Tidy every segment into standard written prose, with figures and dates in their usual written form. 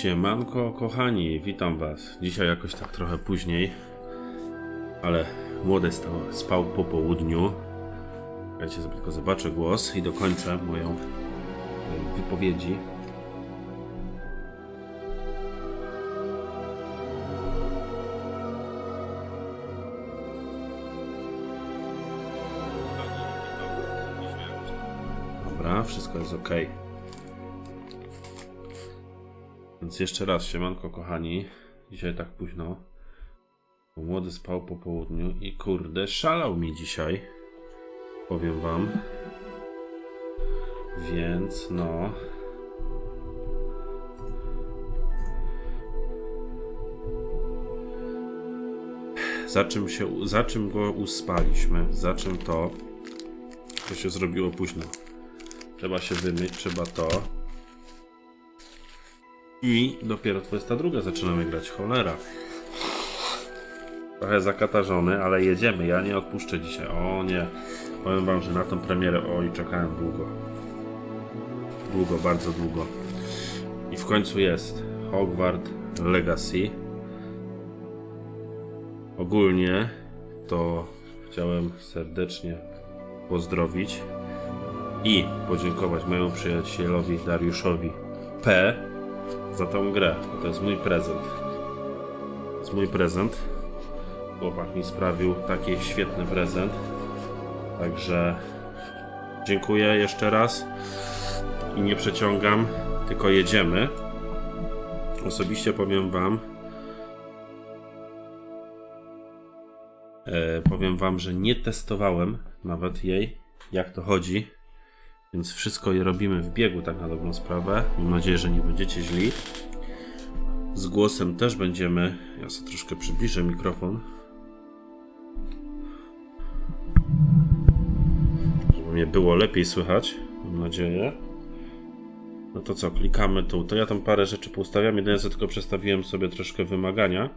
Siemanko kochani, witam was. Dzisiaj jakoś tak trochę później, ale młody spał po południu. Słuchajcie, sobie tylko zobaczę głos i dokończę moją wypowiedzi. Dobra, wszystko jest ok. Więc jeszcze raz, siemanko kochani. Dzisiaj tak późno, bo młody spał po południu i kurde, szalał mi dzisiaj. Powiem wam. Więc no. Za czym go uspaliśmy? Za czym to się zrobiło późno? Trzeba się wymyć, trzeba to. I dopiero 22 zaczynamy grać, cholera. Trochę zakatarzony, ale jedziemy, ja nie odpuszczę dzisiaj, o nie. Powiem wam, że na tą premierę, oj, czekałem długo. Długo, bardzo długo. I w końcu jest Hogwarts Legacy. Ogólnie to chciałem serdecznie pozdrowić i podziękować mojemu przyjacielowi Dariuszowi P. za tą grę, bo to jest mój prezent. To jest mój prezent. Chłopak mi sprawił taki świetny prezent. Także dziękuję jeszcze raz. I nie przeciągam, tylko jedziemy. Osobiście powiem wam, że nie testowałem nawet jej, jak to chodzi. Więc wszystko je robimy w biegu, tak na dobrą sprawę. Mam nadzieję, że nie będziecie źli. Z głosem też będziemy... Ja sobie troszkę przybliżę mikrofon, żeby mnie było lepiej słychać. Mam nadzieję. No to co, klikamy tu. To ja tam parę rzeczy poustawiam. Jedynie tylko przestawiłem sobie troszkę wymagania.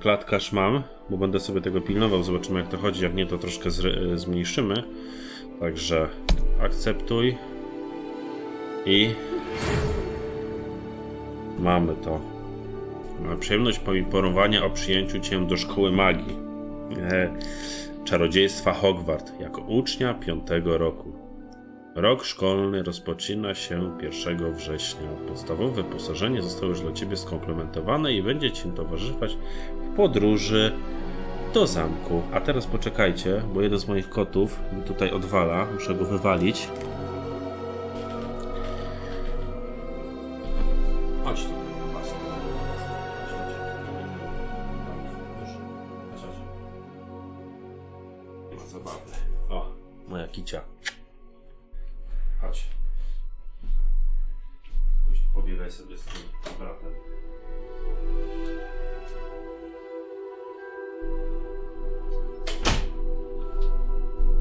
Klatkarz mam, bo będę sobie tego pilnował. Zobaczymy, jak to chodzi. Jak nie, to troszkę zmniejszymy. Także akceptuj i mamy to. Mam przyjemność poinformowania o przyjęciu cię do szkoły magii czarodziejstwa Hogwart jako ucznia 5. roku. Rok szkolny rozpoczyna się 1 września. Podstawowe wyposażenie zostało już dla ciebie skomplementowane i będzie ci towarzyszyć w podróży do zamku. A teraz poczekajcie, bo jeden z moich kotów mi tutaj odwala. Muszę go wywalić. Chodź tutaj, pas. Nie ma zabawy. O, moja kicia. Chodź. Później pobiegaj sobie z tym bratem.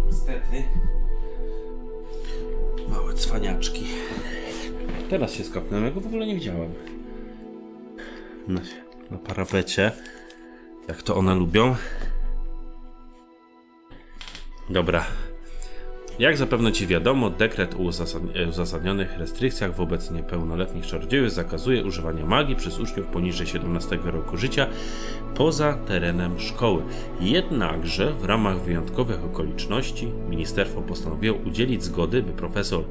Niestety. Małe cwaniaczki. Teraz się skapnąłem, ja go w ogóle nie widziałem. Na parapecie. Jak to one lubią. Dobra. Jak zapewne ci wiadomo, dekret o uzasadnionych restrykcjach wobec niepełnoletnich czarodziejów zakazuje używania magii przez uczniów poniżej 17 roku życia poza terenem szkoły. Jednakże w ramach wyjątkowych okoliczności ministerstwo postanowiło udzielić zgody, by profesor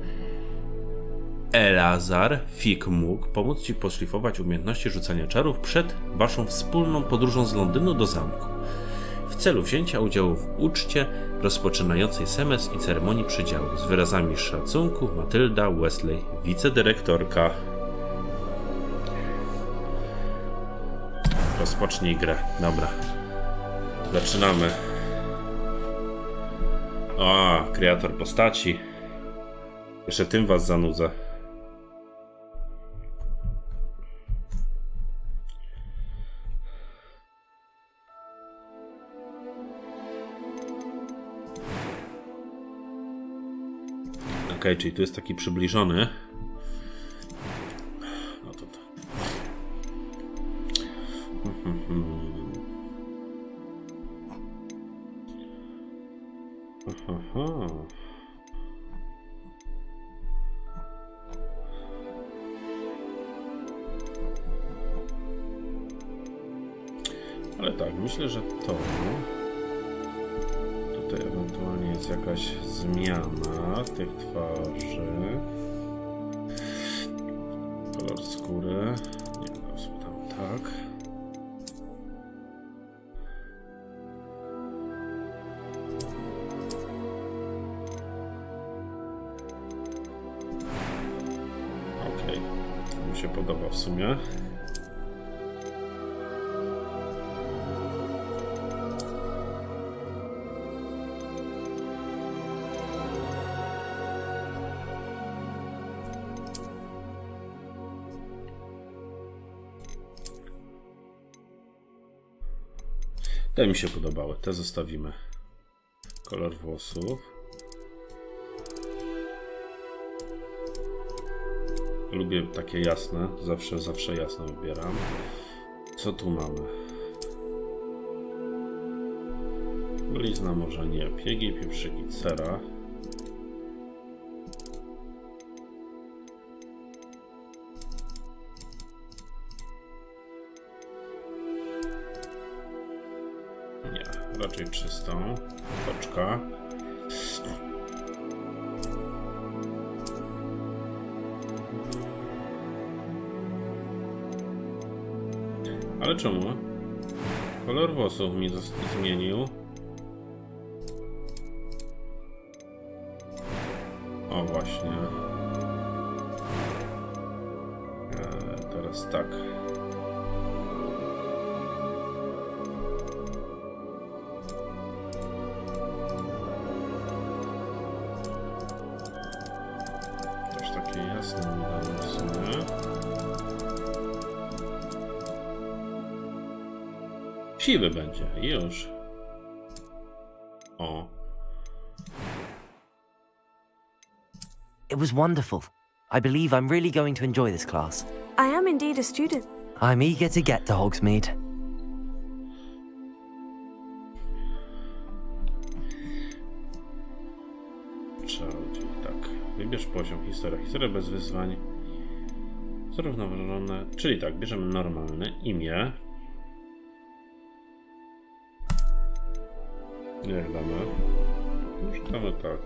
Elazar Fig mógł pomóc ci poszlifować umiejętności rzucania czarów przed waszą wspólną podróżą z Londynu do zamku. W celu wzięcia udziału w uczcie rozpoczynającej semestr i ceremonii przydziału. Z wyrazami szacunku, Matylda Wesley, wicedyrektorka. Rozpocznij grę. Dobra. Zaczynamy. O, kreator postaci. Jeszcze tym was zanudzę. Ok, czyli tu jest taki przybliżony. No to. myślę, że to... Tutaj ewentualnie jest jakaś zmiana tych twarzy. Kolor skóry. Nie wiem, tam tak. Okej. Mi się podoba w sumie. Te mi się podobały, te zostawimy. Kolor włosów. Lubię takie jasne, zawsze jasne wybieram. Co tu mamy? Blizna może nie, piegi, pieprzyki, cera. Raczej czystą. Toczka. Ale czemu? Kolor włosów mi zmienił. O właśnie. Teraz tak. Jasne mi damy w sumie. Siwy będzie, już. O. It was wonderful. I believe I'm really going to enjoy this class. I am indeed a student. I'm eager to get to Hogsmeade. Czarodziej, tak. Wybierz poziom historia. Historia bez wyzwań. Zrównoważone. Czyli tak, bierzemy normalne imię. Jak damy? Już damy tak.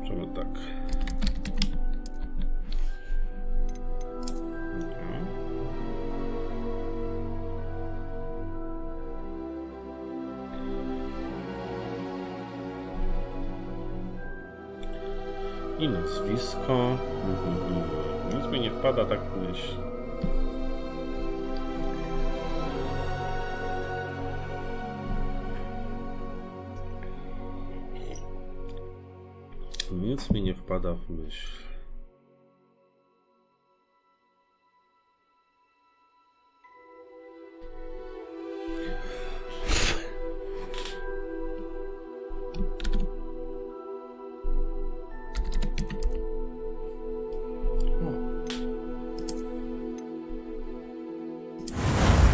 Możemy tak. I nazwisko. Nic mi nie wpada, tak myśl. Nic mi nie wpada w myśl.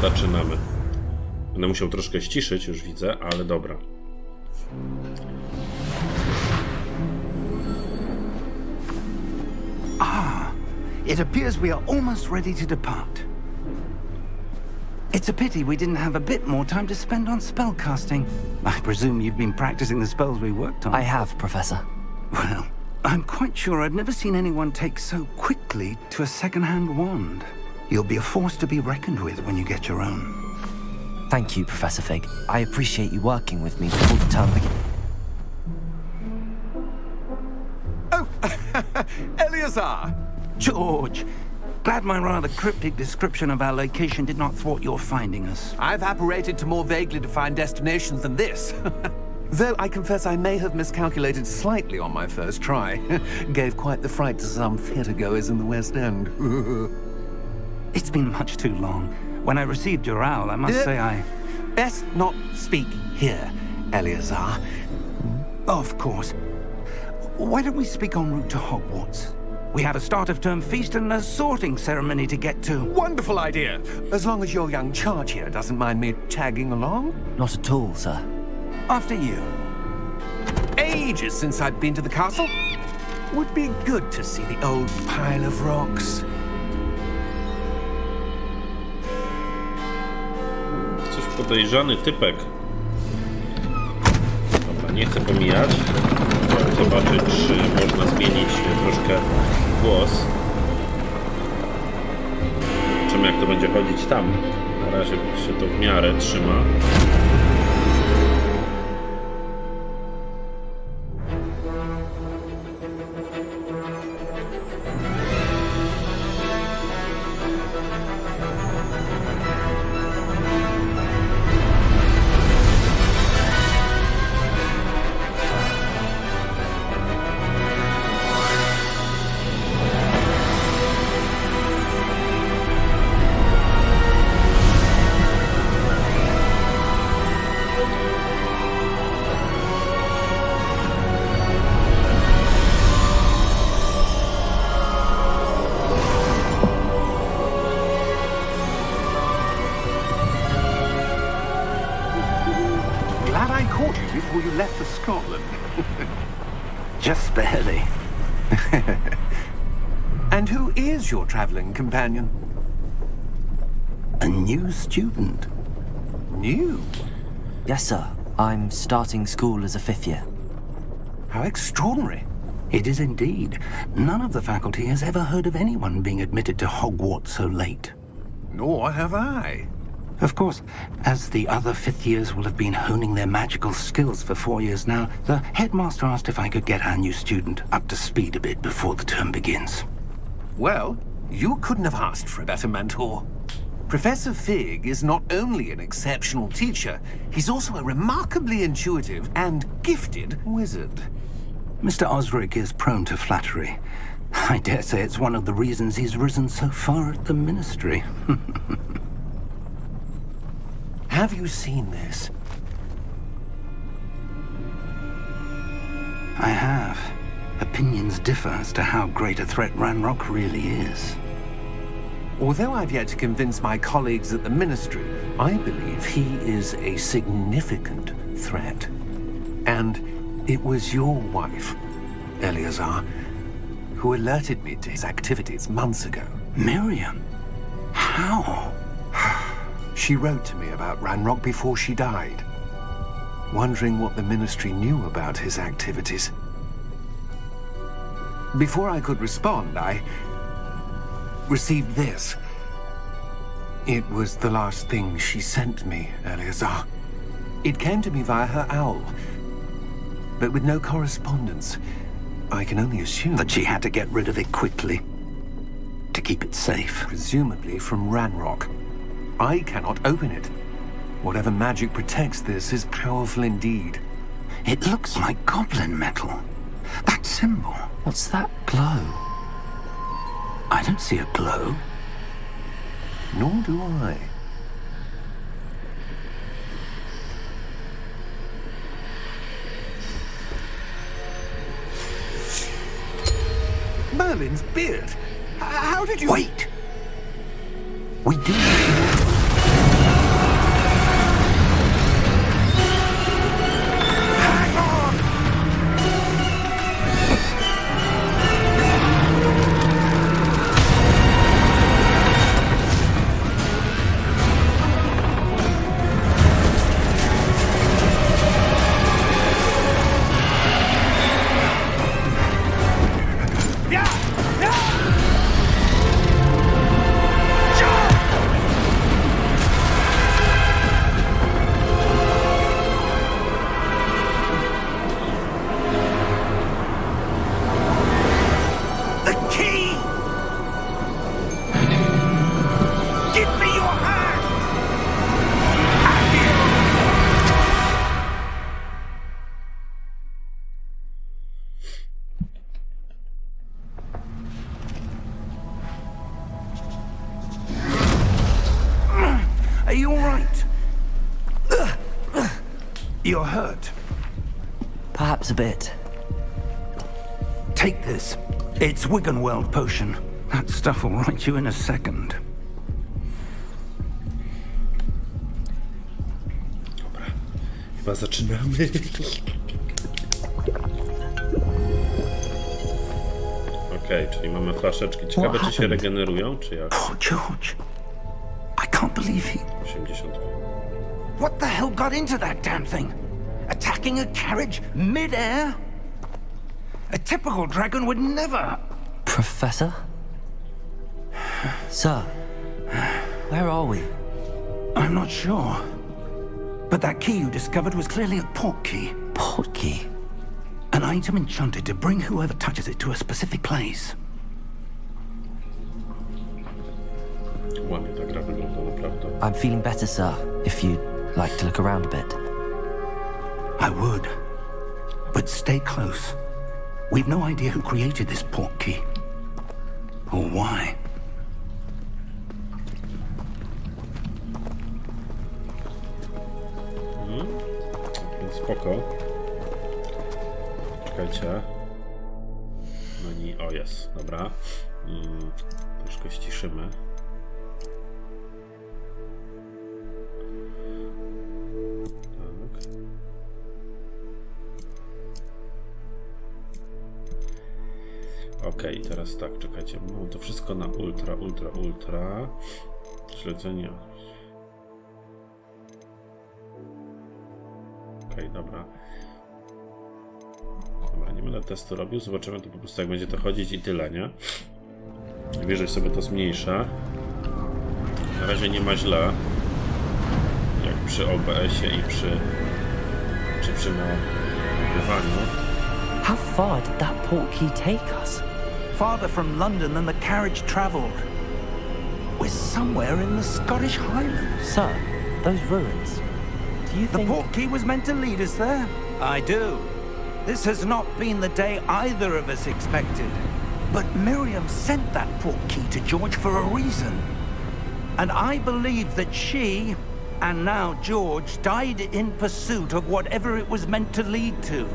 Zaczynamy. Będę musiał troszkę ściszyć, już widzę, ale dobra. It appears we are almost ready to depart. It's a pity we didn't have a bit more time to spend on spellcasting. I presume you've been practicing the spells we worked on. I have, Professor. Well, I'm quite sure I've never seen anyone take so quickly to a second-hand wand. You'll be a force to be reckoned with when you get your own. Thank you, Professor Fig. I appreciate you working with me before the term begins. Oh, Eleazar! George, glad my rather cryptic description of our location did not thwart your finding us. I've apparated to more vaguely defined destinations than this. Though I confess I may have miscalculated slightly on my first try. Gave quite the fright to some theatre-goers in the West End. It's been much too long. When I received your owl, I must say I... Best not speak here, Eleazar. Of course. Why don't we speak en route to Hogwarts? We have a start-of-term feast and a sorting ceremony to get to. Wonderful idea. As long as your young charge here doesn't mind me tagging along. Not at all, sir. After you. Ages since I've been to the castle. Would be good to see the old pile of rocks. Coś podejrzany typek. Dobra, nie chcę pomijać. Chciałem zobaczyć, czy można zmienić troszkę głos. Zobaczymy, jak to będzie chodzić tam. Na razie się to w miarę trzyma. Glad I caught you before you left for Scotland. Just barely. And who is your traveling companion? A new student. New? Yes, sir. I'm starting school as a 5th year. How extraordinary. It is indeed. None of the faculty has ever heard of anyone being admitted to Hogwarts so late. Nor have I. Of course, as the other 5th years will have been honing their magical skills for 4 years now, the headmaster asked if I could get our new student up to speed a bit before the term begins. Well, you couldn't have asked for a better mentor. Professor Fig is not only an exceptional teacher, he's also a remarkably intuitive and gifted wizard. Mr. Osric is prone to flattery. I dare say it's one of the reasons he's risen so far at the ministry. Have you seen this? I have. Opinions differ as to how great a threat Ranrock really is. Although I've yet to convince my colleagues at the Ministry, I believe he is a significant threat. And it was your wife, Eleazar, who alerted me to his activities months ago. Miriam? How? She wrote to me about Ranrock before she died, wondering what the Ministry knew about his activities. Before I could respond, I received this. It was the last thing she sent me, Eleazar. It came to me via her owl, but with no correspondence. I can only assume That she had to get rid of it quickly. To keep it safe. presumably from Ranrock. I cannot open it. Whatever magic protects this is powerful indeed. It looks like goblin metal. That symbol. What's that glow? I don't see a glow. Nor do I. Merlin's beard. How did you... Wait! We do. Hang on! Are you all right? You're hurt. Perhaps a bit. Take this. It's Wiggenweld potion. That stuff will right you in a second. Dobra, chyba zaczynamy. Okej, czyli mamy flaszeczki. Ciekawe, czy się regenerują, czy jak? Poor George. I can't believe he... 80. What the hell got into that damn thing? Attacking a carriage mid-air? A typical dragon would never... Professor? Sir, where are we? I'm not sure. But that key you discovered was clearly a port key. Port key? An item enchanted to bring whoever touches it to a specific place. Ładnie ta gra wygląda, naprawdę. I'm feeling better, sir, if you'd like to look around a bit. I would. But stay close. We've no idea who created this port key. Or why. Spoko. Czekajcie. Menu, o jest, dobra. Troszkę ściszymy. Tak. Okej, teraz tak, czekajcie. Mam to wszystko na ultra. Śledzenie. Okej, dobra. Dobra, nie będę testu robił, zobaczymy to po prostu jak będzie to chodzić i tyle, nie? Wyżej sobie to zmniejszę. Na razie nie ma źle. Jak przy OBS-ie i przy nagrywaniu. How far did that port key take us? Farther from London than the carriage travelled. We're somewhere in the Scottish Highlands. Sir, those ruins. Do you The think... port key was meant to lead us there? I do. This has not been the day either of us expected. But Miriam sent that port key to George for a reason. And I believe that she, and now George, died in pursuit of whatever it was meant to lead to.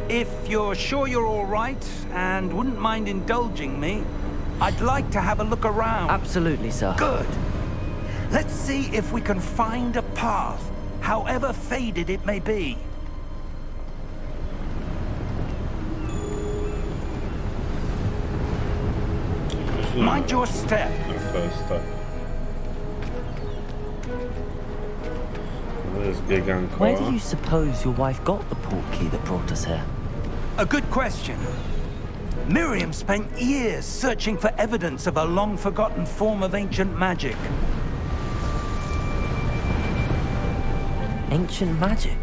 If you're sure you're all right and wouldn't mind indulging me, I'd like to have a look around. Absolutely, sir. Good. Let's see if we can find a path, however faded it may be. Mind your step. To jest tak. To jest bieganko. Where do you suppose your wife got the port key that brought us here? A good question. Miriam spent years searching for evidence of a long-forgotten form of ancient magic. Ancient magic?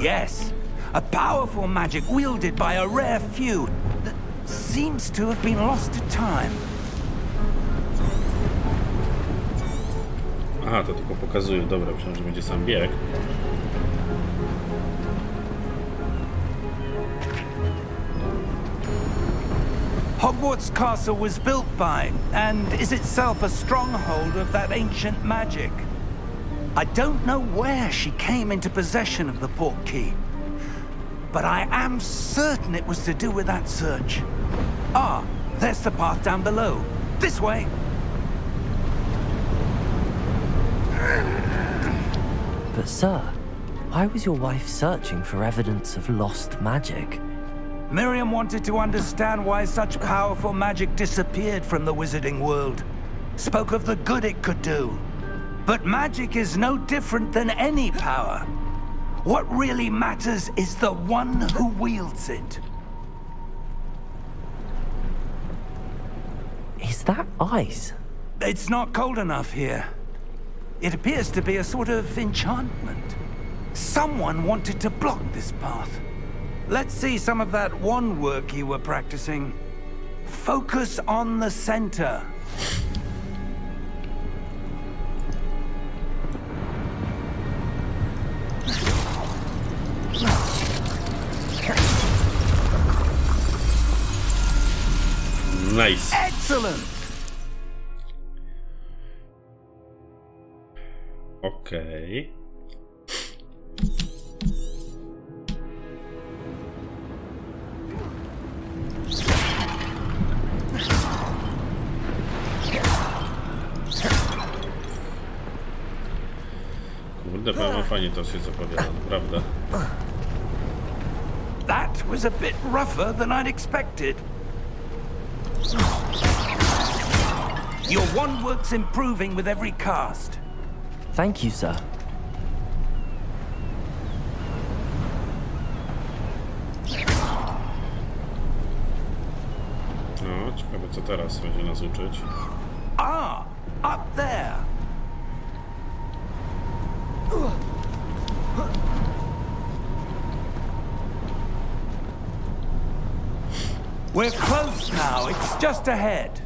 Yes, a powerful magic wielded by a rare few that seems to have been lost to time. Aha, to tylko pokazuje. Dobra, myślałem, że będzie sam bieg. Hogwarts Castle was built by, and is itself a stronghold of that ancient magic. I don't know where she came into possession of the port key, but I am certain it was to do with that search. Ah, there's the path down below. This way. But sir, why was your wife searching for evidence of lost magic? Miriam wanted to understand why such powerful magic disappeared from the wizarding world. Spoke of the good it could do. But magic is no different than any power. What really matters is the one who wields it. Is that ice? It's not cold enough here. It appears to be a sort of enchantment. Someone wanted to block this path. Let's see some of that wand work you were practicing. Focus on the center. Nice. Excellent! Okej. Kurde, powiem, fajnie to się zapowiada, naprawdę. That was a bit rougher than I'd expected. Your wand work's improving with every cast. Thank you, sir. No, ciekawe co teraz będzie nas uczyć. Ah, up there. We're close now. It's just ahead.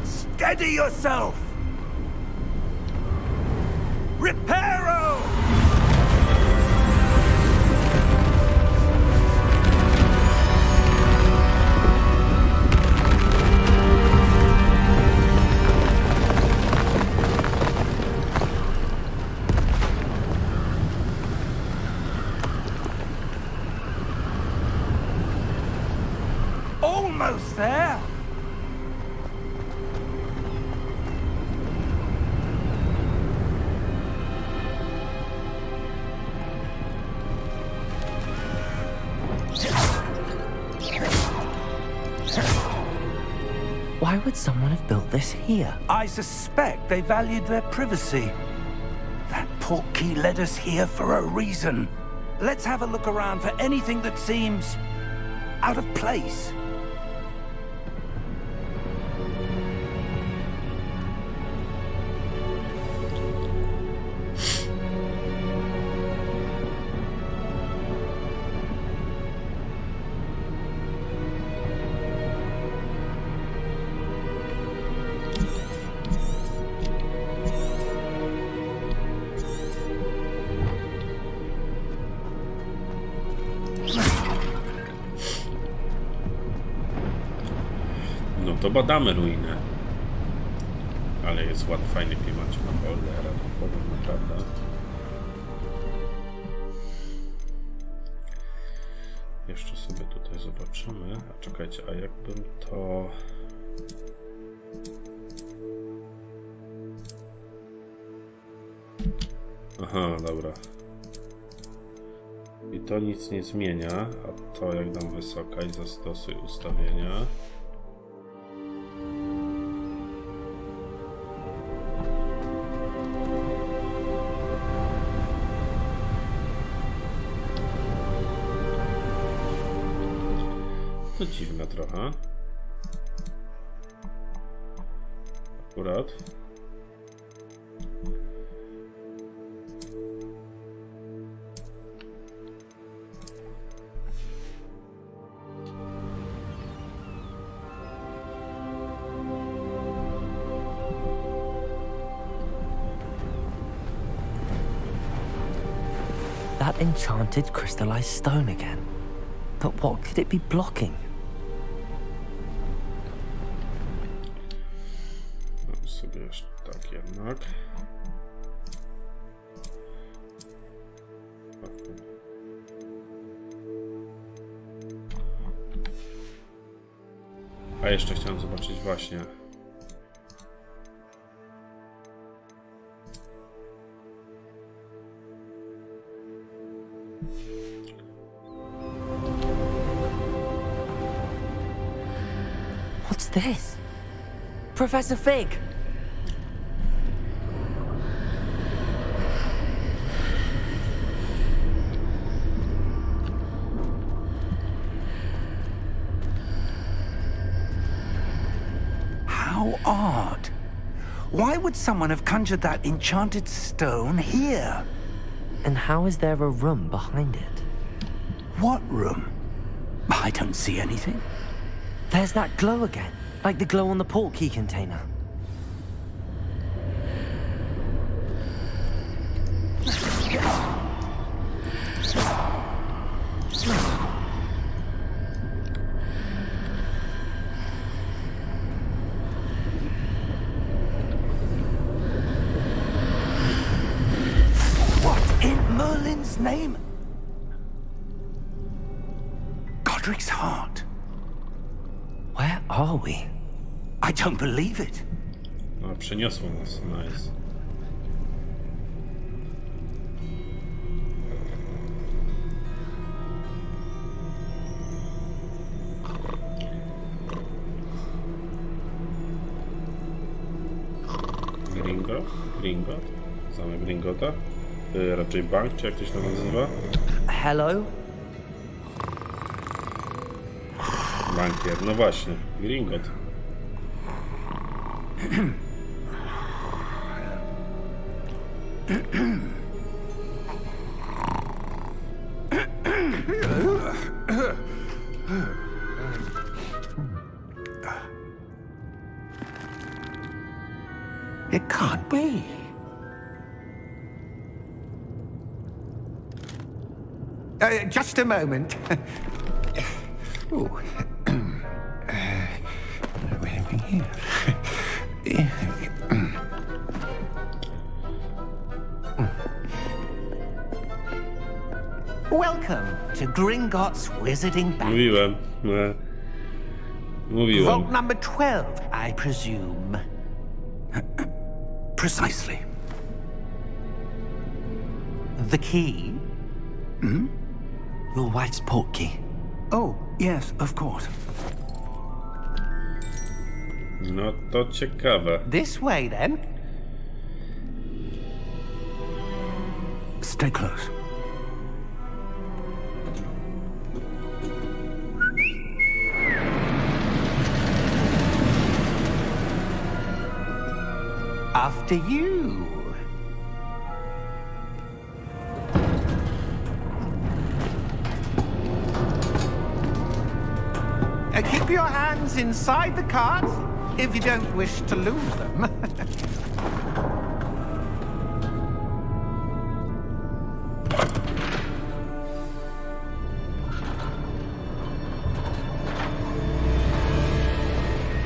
Steady yourself! Reparo! Almost there! Why would someone have built this here? I suspect they valued their privacy. That portkey led us here for a reason. Let's have a look around for anything that seems out of place. No to badamy ruinę. Ale jest ładny, fajny klimacie na cholera, to powiem naprawdę. Jeszcze sobie tutaj zobaczymy. A czekajcie, a jakbym to... Aha, dobra. I to nic nie zmienia, a to jak dam wysoka i zastosuj ustawienia. To dziwne trochę. Akurat. That enchanted crystallized stone again. But what could it be blocking? Mam sobie jeszcze tak jednak. A jeszcze chciałem zobaczyć właśnie. What's this? Professor Fig! How odd. Why would someone have conjured that enchanted stone here? And how is there a room behind it? What room? I don't see anything. There's that glow again, like the glow on the portkey container. Merlin's name? Godric's heart. Where are we? I don't believe it. A, przeniosło nas. Nice. Gringot? Zamek Gringota? Raczej bank, czy jak to się tam nazywa? Hello? Bankier, no właśnie, Gringot. It can't be. Just a moment. Ooh. Welcome to Gringotts Wizarding Bank. Mówiłem. Mówiłem. Vault number 12, I presume. Precisely. The key? Your wife's portkey. Oh, yes, of course. No to ciekawe. This way, then. Stay close. After you. Keep your hands inside the cart if you don't wish to lose them.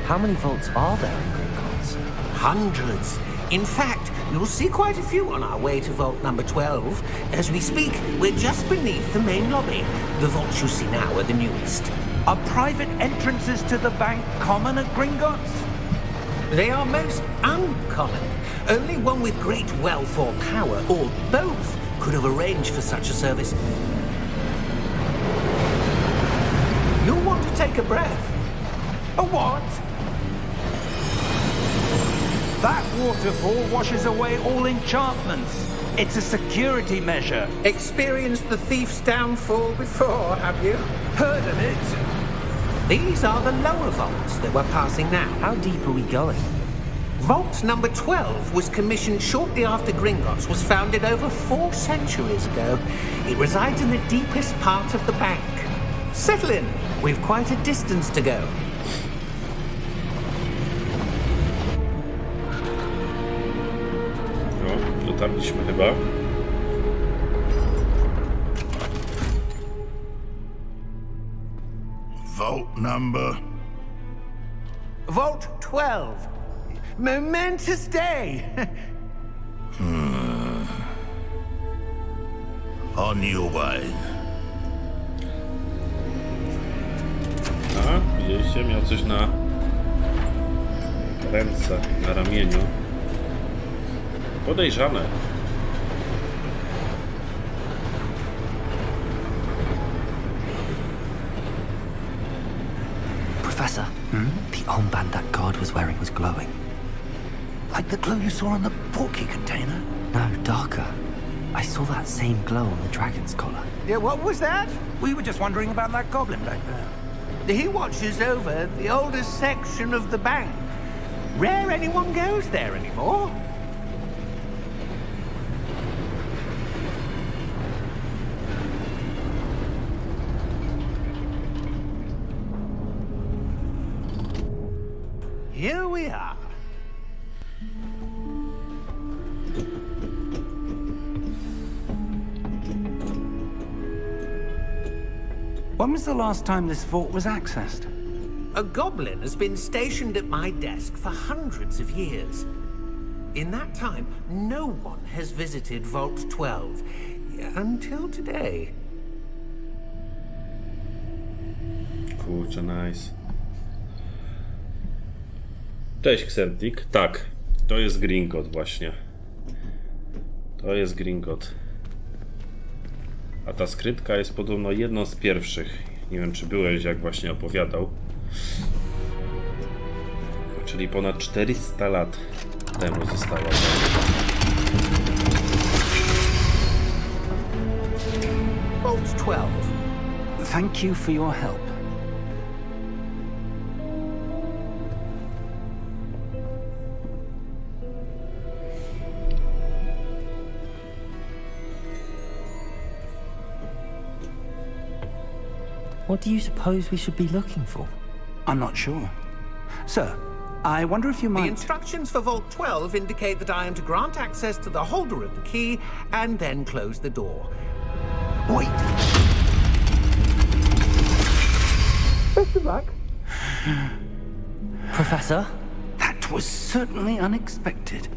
How many vaults are there in Gringotts? Hundreds. In fact, you'll see quite a few on our way to vault number 12. As we speak, we're just beneath the main lobby. The vaults you see now are the newest. Are private entrances to the bank common at Gringotts? They are most uncommon. Only one with great wealth or power, or both, could have arranged for such a service. You'll want to take a breath. A what? That waterfall washes away all enchantments. It's a security measure. Experienced the thief's downfall before, have you? Heard of it? These are the lower vaults that we're passing now. How deep are we going? Vault number 12 was commissioned shortly after Gringotts was founded over 4 centuries ago. It resides in the deepest part of the bank. Settle in. We've quite a distance to go. No, dotarliśmy chyba. Vault number. Vault 12. Momentous day. On your way. A, widzieliście? Miał coś na ręce, na ramieniu. Podejrzane. Professor, the armband that guard was wearing was glowing. Like the glow you saw on the portkey container? No, darker. I saw that same glow on the dragon's collar. Yeah, what was that? We were just wondering about that goblin back there. He watches over the oldest section of the bank. Rare anyone goes there anymore. Here we are. When was the last time this vault was accessed? A goblin has been stationed at my desk for hundreds of years. In that time, no one has visited Vault 12. until today. Kurczę, nice. Cześć, Xentik. Tak, to jest Gringotts właśnie. To jest Gringotts. A ta skrytka jest podobno jedną z pierwszych. Nie wiem, czy byłeś, jak właśnie opowiadał. Czyli ponad 400 lat temu została. Vault 12. Thank you for your help. What do you suppose we should be looking for? I'm not sure. Sir, I wonder if you The might... instructions for Vault 12 indicate that I am to grant access to the holder of the key and then close the door. Wait. Best of luck. Professor? That was certainly unexpected.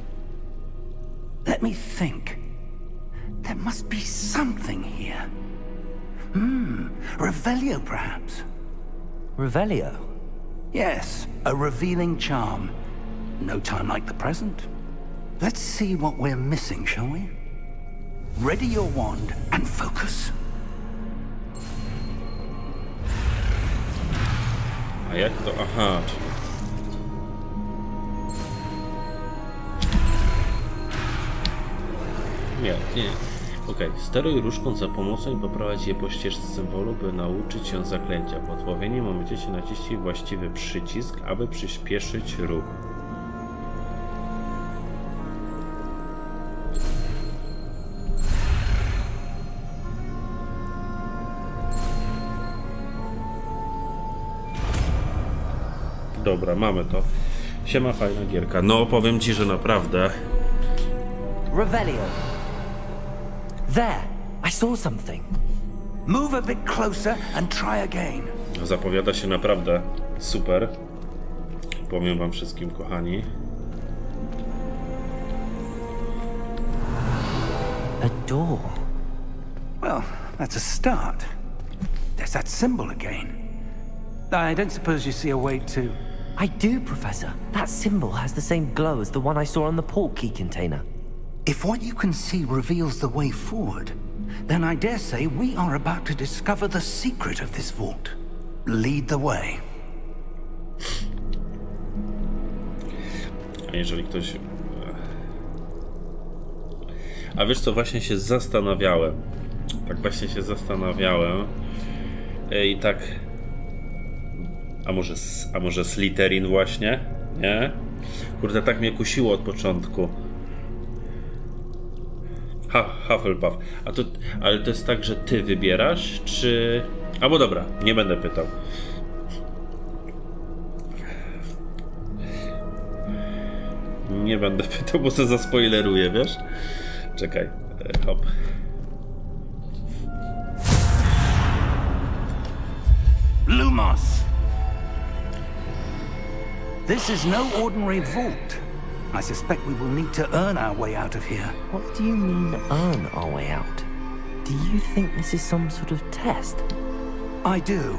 Let me think. There must be something here. Revelio, perhaps? Revelio? Yes, a revealing charm. No time like the present. Let's see what we're missing, shall we? Ready your wand and focus. A jak to? Aha, czyli... Nie. Okej. Steruj różką za pomocą i poprowadź je po ścieżce symbolu, by nauczyć się zaklęcia. Po odpowiednim momencie się naciśnij właściwy przycisk, aby przyspieszyć ruch. Dobra, mamy to. Siema, fajna gierka. No, powiem ci, że naprawdę. Revelio. There! I saw something. Move a bit closer and try again. Zapowiada się naprawdę super. Powiem wam wszystkim, kochani. A door. Well, that's a start. There's that symbol again. I don't suppose you see a way to... I do, Professor. That symbol has the same glow as the one I saw on the port key container. If what you can see reveals the way forward, then I dare say we are about to discover the secret of this vault. Lead the way. A jeżeli ktoś... A wiesz co, właśnie się zastanawiałem. I tak... A może Slytherin właśnie? Nie? Kurde, tak mnie kusiło od początku. Hufflepuff. Ale to jest tak, że ty wybierasz, czy... Albo dobra, nie będę pytał. Nie będę pytał, bo to zaspoileruję, wiesz? Czekaj, hop. Lumos! This is no ordinary vault. I suspect we will need to earn our way out of here. What do you mean, earn our way out? Do you think this is some sort of test? I do.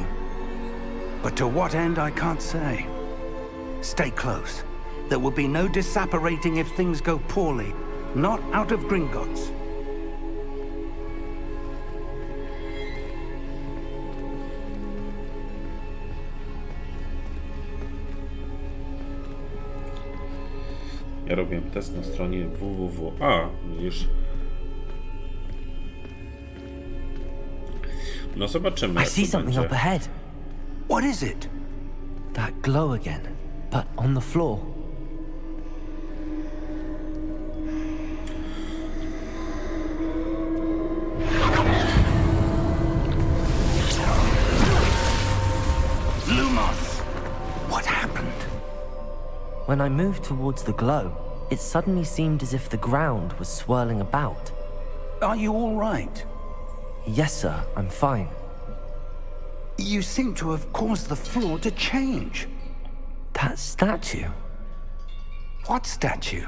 But to what end, I can't say. Stay close. There will be no disapparating if things go poorly. Not out of Gringotts. Ja robiłem test na stronie www. A, już. No zobaczymy. I see something up ahead. What is it? That glow again, but on the floor. Lumos! What happened? When I moved towards the glow, it suddenly seemed as if the ground was swirling about. Are you all right? Yes, sir, I'm fine. You seem to have caused the floor to change. That statue. What statue?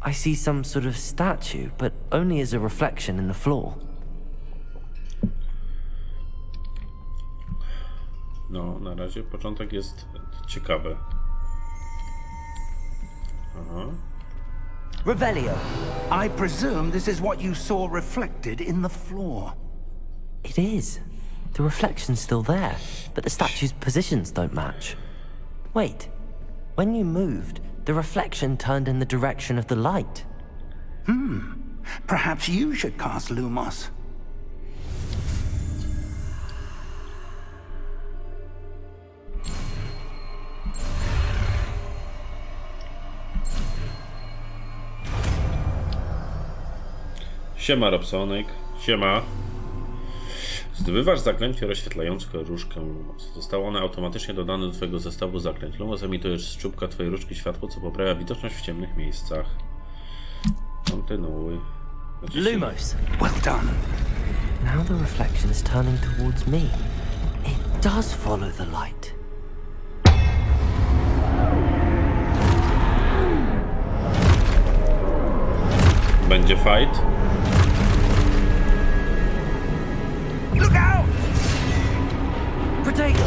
I see some sort of statue, but only as a reflection in the floor. No, na razie początek jest ciekawy. Aha. Revelio, I presume this is what you saw reflected in the floor. It is. The reflection's still there, but the statue's positions don't match. Wait, when you moved, the reflection turned in the direction of the light. Perhaps you should cast Lumos. Siema Robsonek, siema. Zdobywasz zaklęcie rozświetlające różkę Lumos. Zostało one automatycznie dodane do twojego zestawu zaklęć. Lumos emitujesz z czubka twojej różki światło, co poprawia widoczność w ciemnych miejscach. Kontynuuj. Lumos. Well done. Now the reflection is turning towards me. It does follow the light. Będzie fight. Look out! Protego!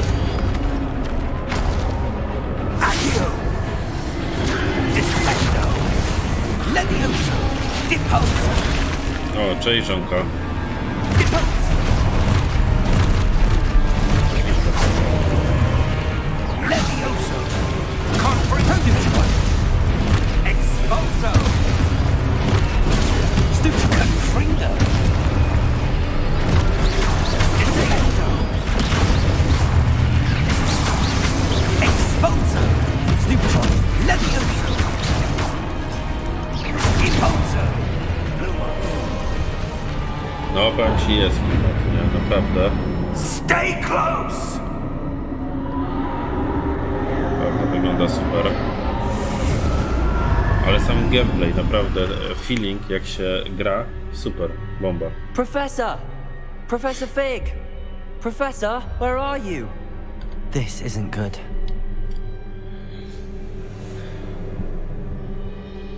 Accio! Defendo! Levioso! Deposo! O, cześć żonka. Deposo! Levioso! Confrontative! Expulso! Confringo! Defendo! Expulso! Stupefy! Levioso! Impulso! No, powiem ci jest klimat, nie? Naprawdę. Stay close! Naprawdę wygląda super. Ale sam gameplay, naprawdę feeling jak się gra, super, bomba. Professor! Professor Fig! Professor, where are you? This isn't good.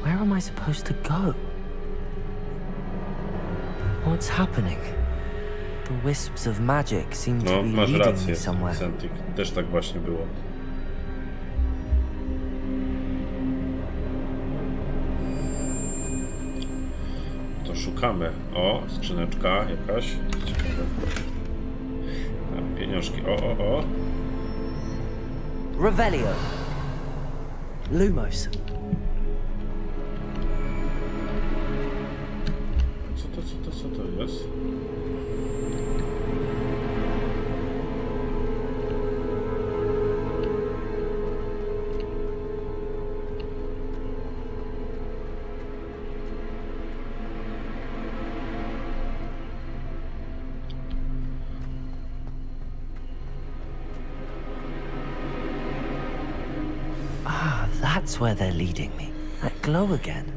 Where am I supposed to go? What's happening? The wisps of magic seem to No, be masz leading rację, me somewhere. Centik. Też tak właśnie było. To szukamy. O, skrzyneczka jakaś. Ciekawe. A, pieniążki. O. Revelio. Lumos. Co to jest? Ah, that's where they're leading me. That glow again.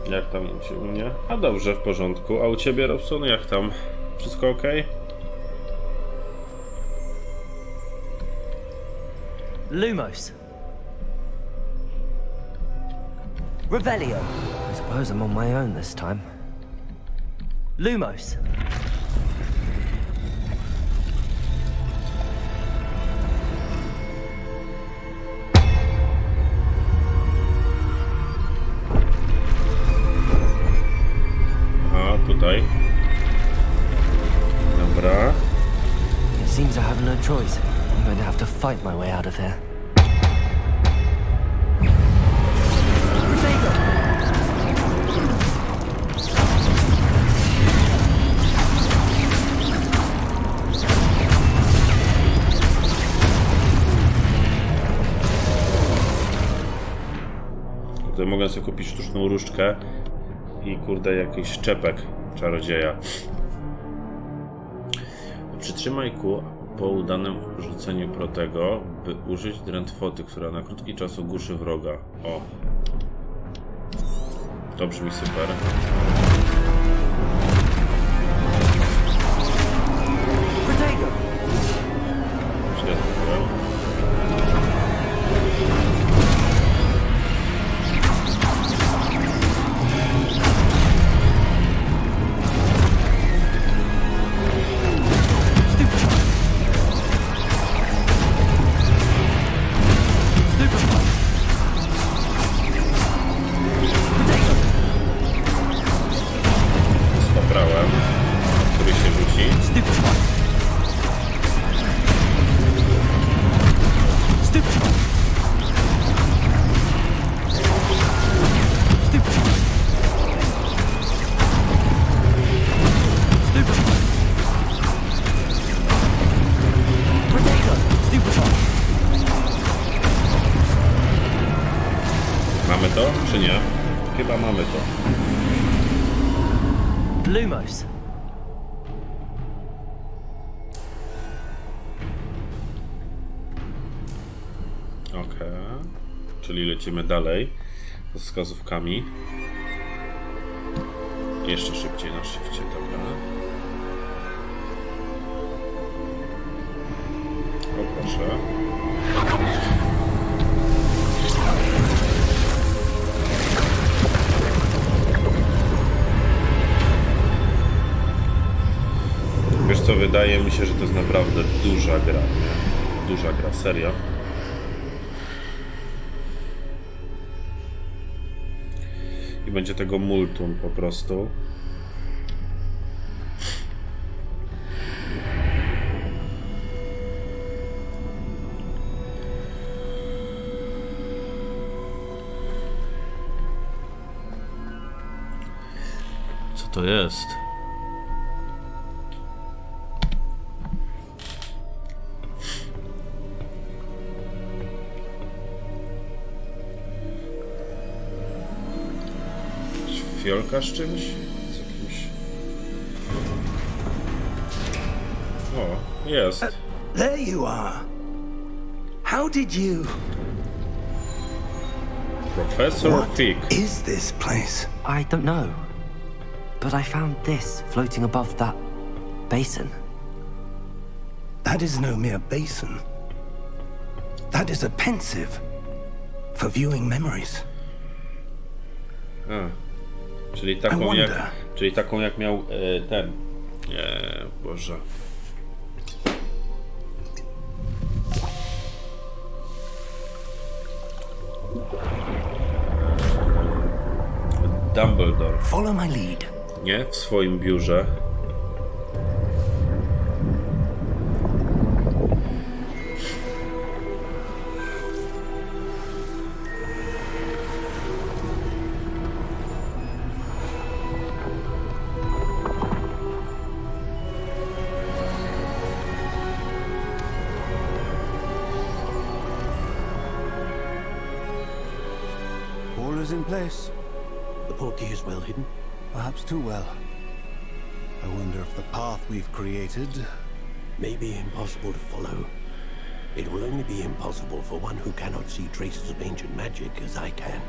Jak tam u mnie? A dobrze, w porządku. A u ciebie, Robson, jak tam? Wszystko ok? Lumos. Revelio. I suppose I'm on my own this time. Lumos. A, tutaj. Dobra. It seems I have no choice. I'm going to have to fight my way out of here. Tutaj mogę sobie kupić sztuczną różdżkę i kurde jakiś szczepek czarodzieja. Przytrzymaj kół po udanym rzuceniu protego, by użyć drętwoty, która na krótki czas ogłuszy wroga. O! To brzmi super. Protego! Protego! Źle zrobiłem. Spaprałem, który się rzuci. Mamy to, czy nie? Chyba mamy to. Lumos. Okej. Czyli lecimy dalej z wskazówkami. Jeszcze szybciej na shifcie, dobra. O proszę. Wiesz co, wydaje mi się, że to jest naprawdę duża gra, nie? Duża gra, serio. I będzie tego multum po prostu. Co to jest? Fiolka z czymś? Z jakimś... O, jest. There you are. How did you... Professor What Fig. is this place? I don't know. But I found this floating above that basin. That is no mere basin. That is a pensive for viewing memories. A, czyli taką jak miał ten. Boże. Dumbledore. Follow my lead. Nie? W swoim biurze. All is in place. The portkey is well hidden. Perhaps too well. I wonder if the path we've created... May be impossible to follow. It will only be impossible for one who cannot see traces of ancient magic as I can.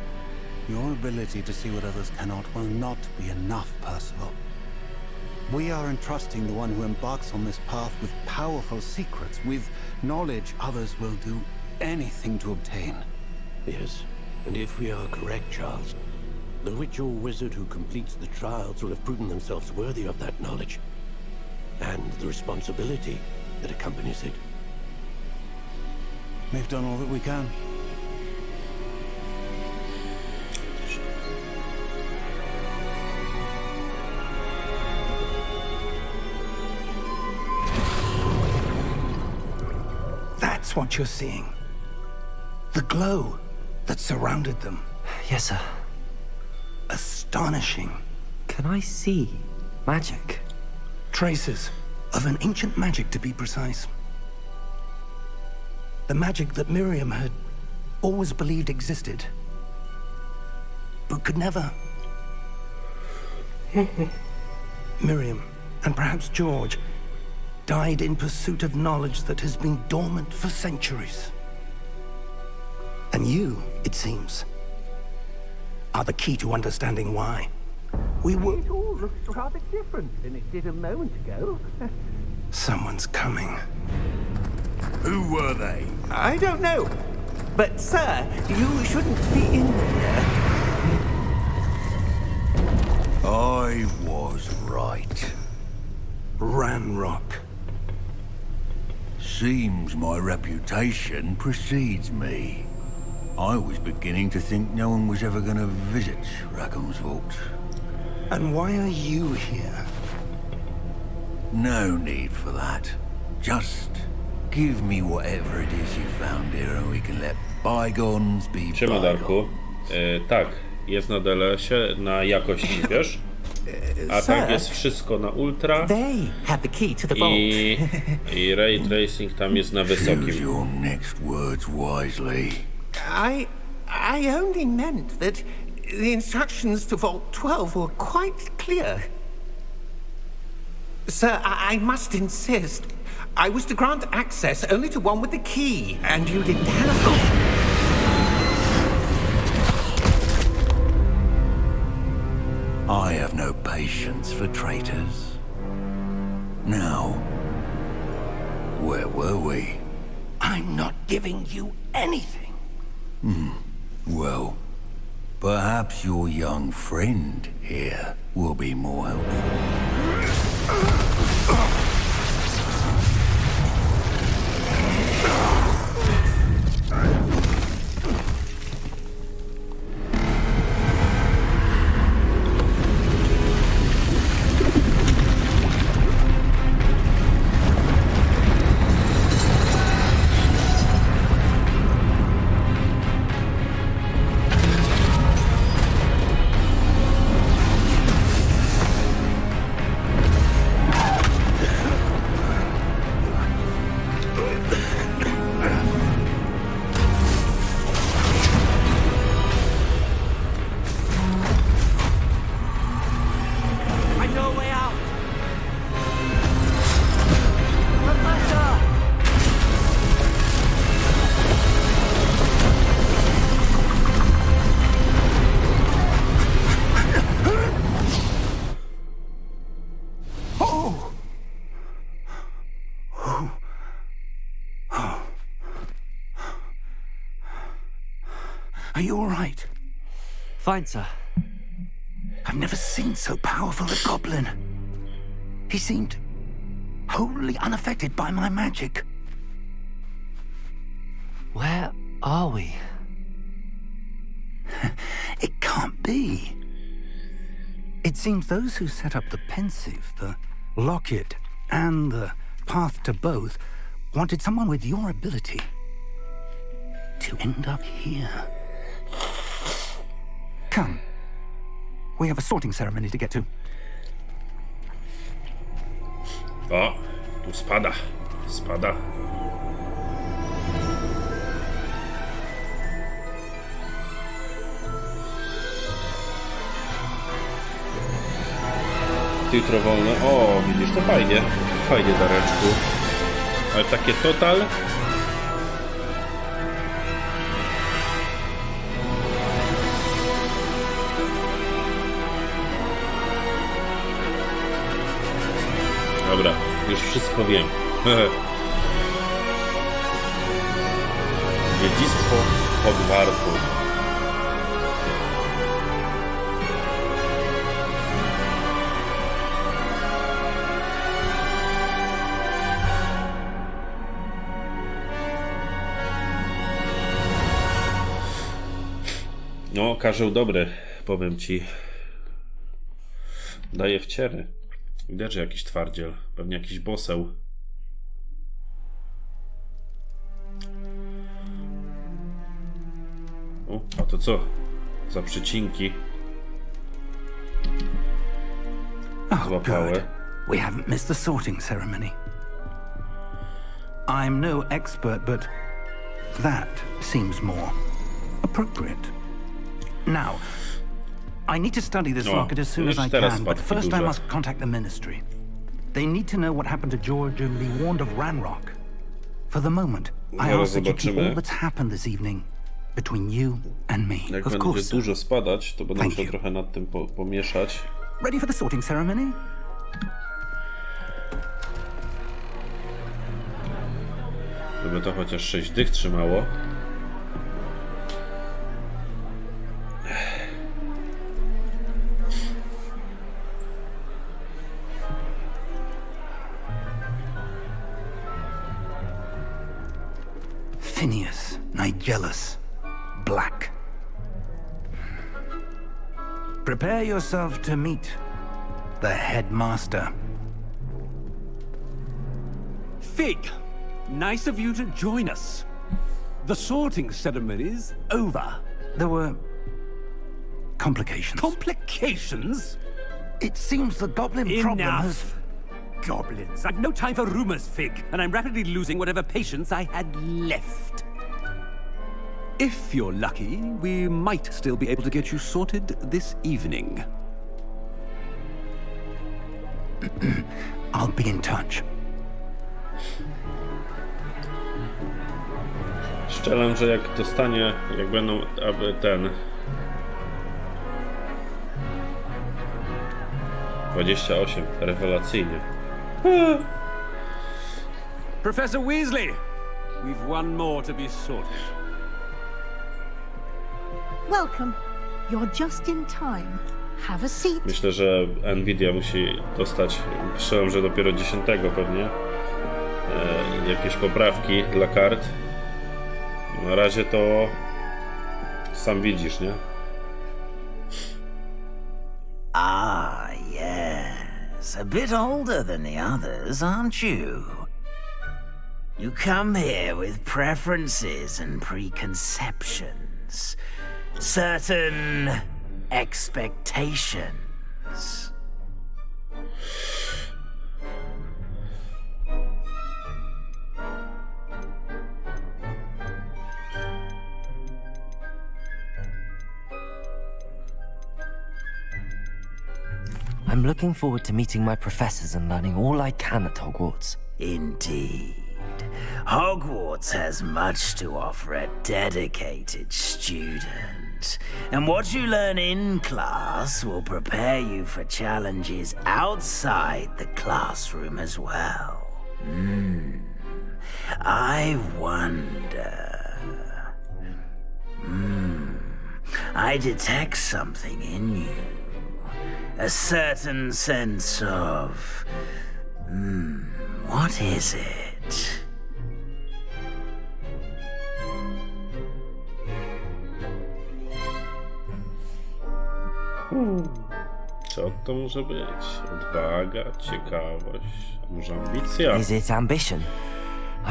Your ability to see what others cannot will not be enough, Percival. We are entrusting the one who embarks on this path with powerful secrets, with knowledge others will do anything to obtain. Yes, and if we are correct, Charles, the witch or wizard who completes the trials will have proven themselves worthy of that knowledge, and the responsibility that accompanies it. We've done all that we can. That's what you're seeing. The glow that surrounded them. Yes, sir. Astonishing. Can I see magic? Traces of an ancient magic, to be precise. The magic that Miriam had always believed existed, but could never. Miriam, and perhaps George, died in pursuit of knowledge that has been dormant for centuries. And you, it seems, are the key to understanding why. We were... It all looks rather different than it did a moment ago. Someone's coming. Who were they? I don't know. But, sir, you shouldn't be in here. I was right. Ranrock. Seems my reputation precedes me. I was beginning to think no one was ever going to visit Rackham's vault. And why are you here? No need for that. Just give me whatever it is you found here and we can let bygones be Siema, Darku. bygones. Tak, jest na DLS-ie, na jakość, wiesz? A tak jest wszystko na ultra They have the key to the vault. i ray tracing tam jest na Use wysokim. your next words wisely. I only meant that the instructions to Vault 12 were quite clear. Sir, I must insist. I was to grant access only to one with the key, and you didn't have I have no patience for traitors. Now, where were we? I'm not giving you anything. Well, perhaps your young friend here will be more helpful. Are you all right? Fine, sir. I've never seen so powerful a goblin. He seemed wholly unaffected by my magic. Where are we? It can't be. It seems those who set up the pensive, the locket, and the path to both wanted someone with your ability to end up here. Come. We have a sorting ceremony to get to. O, tu spada. Spada. Jutro wolne. O, widzisz, to fajnie. Fajnie, Dareczku. Ale takie total. Dobra, już wszystko wiem. Dziedzictwo Hogwartu. No, karzeł dobry, powiem ci. Daje wciery. Widać, że jakiś twardziel. Pewnie jakiś boseł. O, a to co? Za przycinki. Złapały. Good. We haven't missed the sorting ceremony. I'm no expert, but that seems more appropriate. Now, I need to study this locket as soon as I can, but first I must contact the Ministry. They need to know what happened to George and be warned of Ranrock. For the moment, I ask that you keep all that's happened this evening between you and me. Jak Of będzie course. dużo spadać, to będę musiał trochę nad tym pomieszać. Ready for the sorting ceremony? Żeby to chociaż 6 dych trzymało. Phineas, Nigellus, Black. Prepare yourself to meet the headmaster. Fig, nice of you to join us. The sorting ceremony's over. There were complications. Complications? It seems the goblin problem has... Enough. Goblins. I've no time for rumors, Fig, and I'm rapidly losing whatever patience I had left. If you're lucky, we might still be able to get you sorted this evening. I'll be in touch. Szczelam, że jak dostanie, jak będą, aby ten 28, rewelacyjnie. Professor Weasley, we've one more to be sorted. Welcome. You're just in time. Have a seat. Myślę, że Nvidia musi dostać, piszę, że dopiero 10 pewnie, jakieś poprawki dla kart. Na razie to sam widzisz, nie? Ah, yes. A bit older than the others, aren't you? You come here with preferences and preconceptions. Certain expectations. I'm looking forward to meeting my professors and learning all I can at Hogwarts. Indeed. Hogwarts has much to offer a dedicated student. And what you learn in class will prepare you for challenges outside the classroom as well. I wonder... I detect something in you. A certain sense of... what is it? Co to może być? Odwaga, ciekawość, a może ambicja? Is it ambition?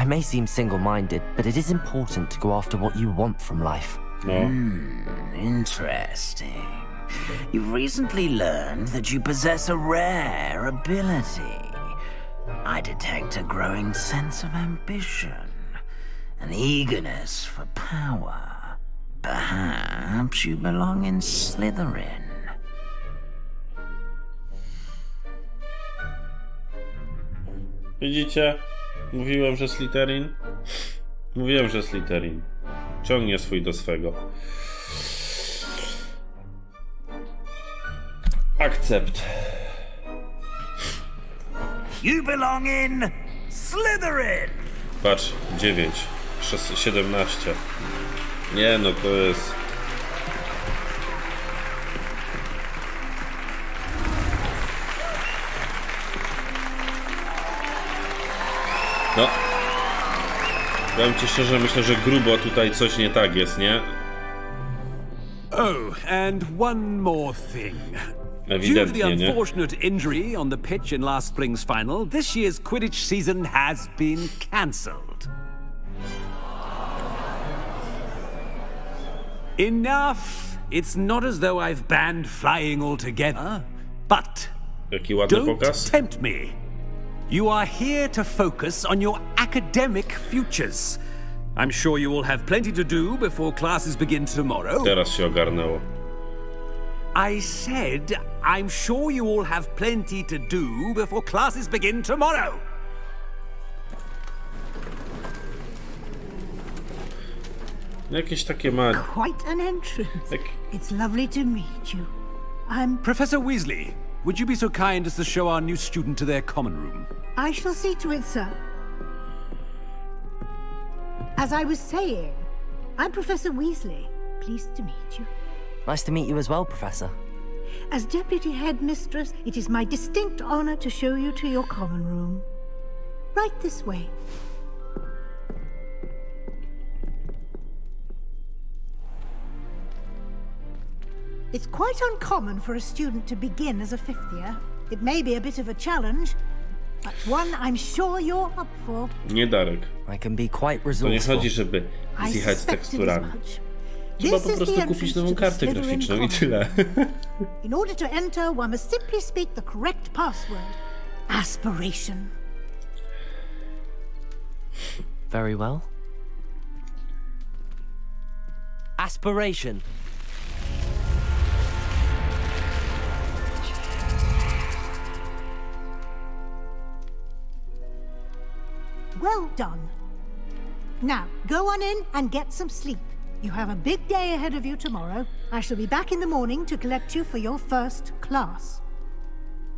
I may seem single-minded, but it is important to go after what you want from life. No. Interesting. You've recently learned that you possess a rare ability. I detect a growing sense of ambition, an eagerness for power. Perhaps you belong in Slytherin. Widzicie? Mówiłem, że Slytherin. Mówiłem, że Slytherin. Ciągnie swój do swego. Akcept. You belong in Slytherin! Patrz, 9, 17. Nie no, to jest... No. Powiem ci szczerze, myślę, że grubo tutaj coś nie tak jest, nie? Oh, and one more thing. Due to the Ewidentnie, nie? unfortunate injury on the pitch in last spring's final, this year's Quidditch season has been cancelled. Enough! It's not as though I've banned flying altogether, but Jaki ładny don't pokaz. tempt me. You are here to focus on your academic futures. I'm sure you will have plenty to do before classes begin tomorrow. Teraz się ogarnęło. I said, I'm sure you all have plenty to do before classes begin tomorrow. Jakieś takie ma... Quite an entrance. Jak... It's lovely to meet you. I'm... Professor Weasley, would you be so kind as to show our new student to their common room? I shall see to it, sir. As I was saying, I'm Professor Weasley. Pleased to meet you. Nice to meet you as well, Professor. As Deputy Headmistress, it is my distinct honor to show you to your common room. Right this way. It's quite uncommon for a student to begin as a fifth year. It may be a bit of a challenge, but one I'm sure you're up for. Nie, Darek. I can be quite To nie resourceful. chodzi, żeby zjechać z teksturami. Trzeba po prostu kupić nową kartę graficzną i tyle. In order to enter, one must simply speak the correct password. Aspiration. Very well. Aspiration. Well done. Now, go on in and get some sleep. You have a big day ahead of you tomorrow. I shall be back in the morning to collect you for your first class.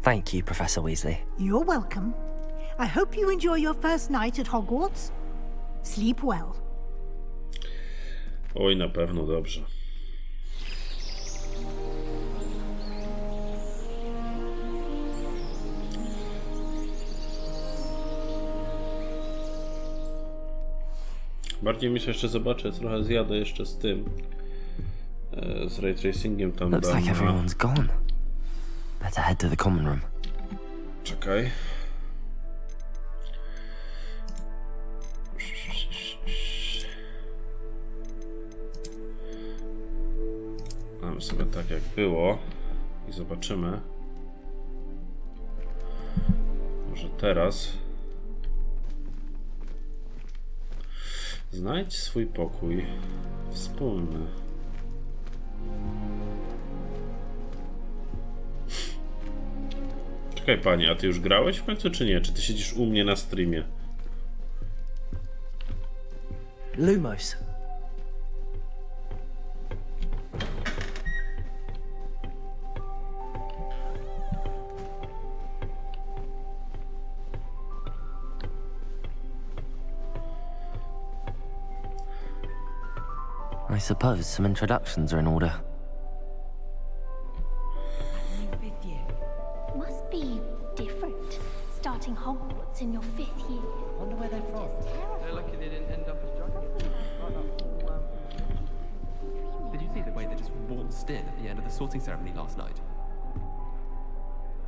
Thank you, Professor Weasley. You're welcome. I hope you enjoy your first night at Hogwarts. Sleep well. Oj, na pewno dobrze. Bardziej myślę, jeszcze zobaczę, trochę zjadę jeszcze z tym. Z ray tracingiem tam. Looks like everyone's gone. Better head to the common room. Czekaj. Mamy sobie tak jak było i zobaczymy. Może teraz znajdź swój pokój wspólny. Czekaj, panie, a ty już grałeś w końcu, czy nie? Czy ty siedzisz u mnie na streamie? Lumos. I suppose some introductions are in order. Must be different, starting Hogwarts in your 5th year. Wonder where they're from. They're lucky they didn't end up as jugglers. Did you see the way they just waltzed in at the end of the sorting ceremony last night?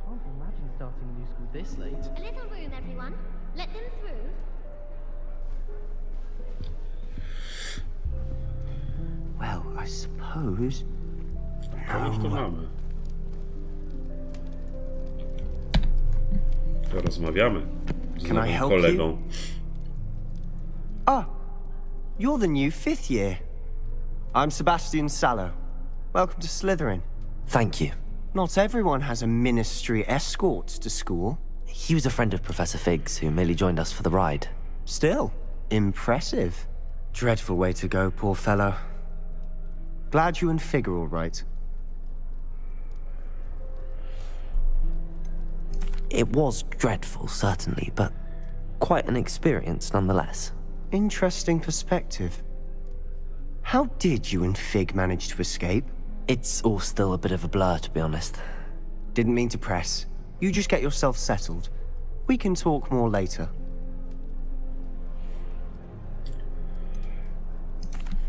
Can't imagine starting a new school this late. A little room, everyone. Let them through. Well, I suppose. To już to mamy. To rozmawiamy z nowym kolegą. Ah, you're the new 5th year. I'm Sebastian Sallow. Welcome to Slytherin. Thank you. Not everyone has a ministry escort to school. He was a friend of Professor Fig's who merely joined us for the ride. Still, impressive. Dreadful way to go, poor fellow. Glad you and Fig are all right. It was dreadful, certainly, but quite an experience nonetheless. Interesting perspective. How did you and Fig manage to escape? It's all still a bit of a blur, to be honest. Didn't mean to press. You just get yourself settled. We can talk more later.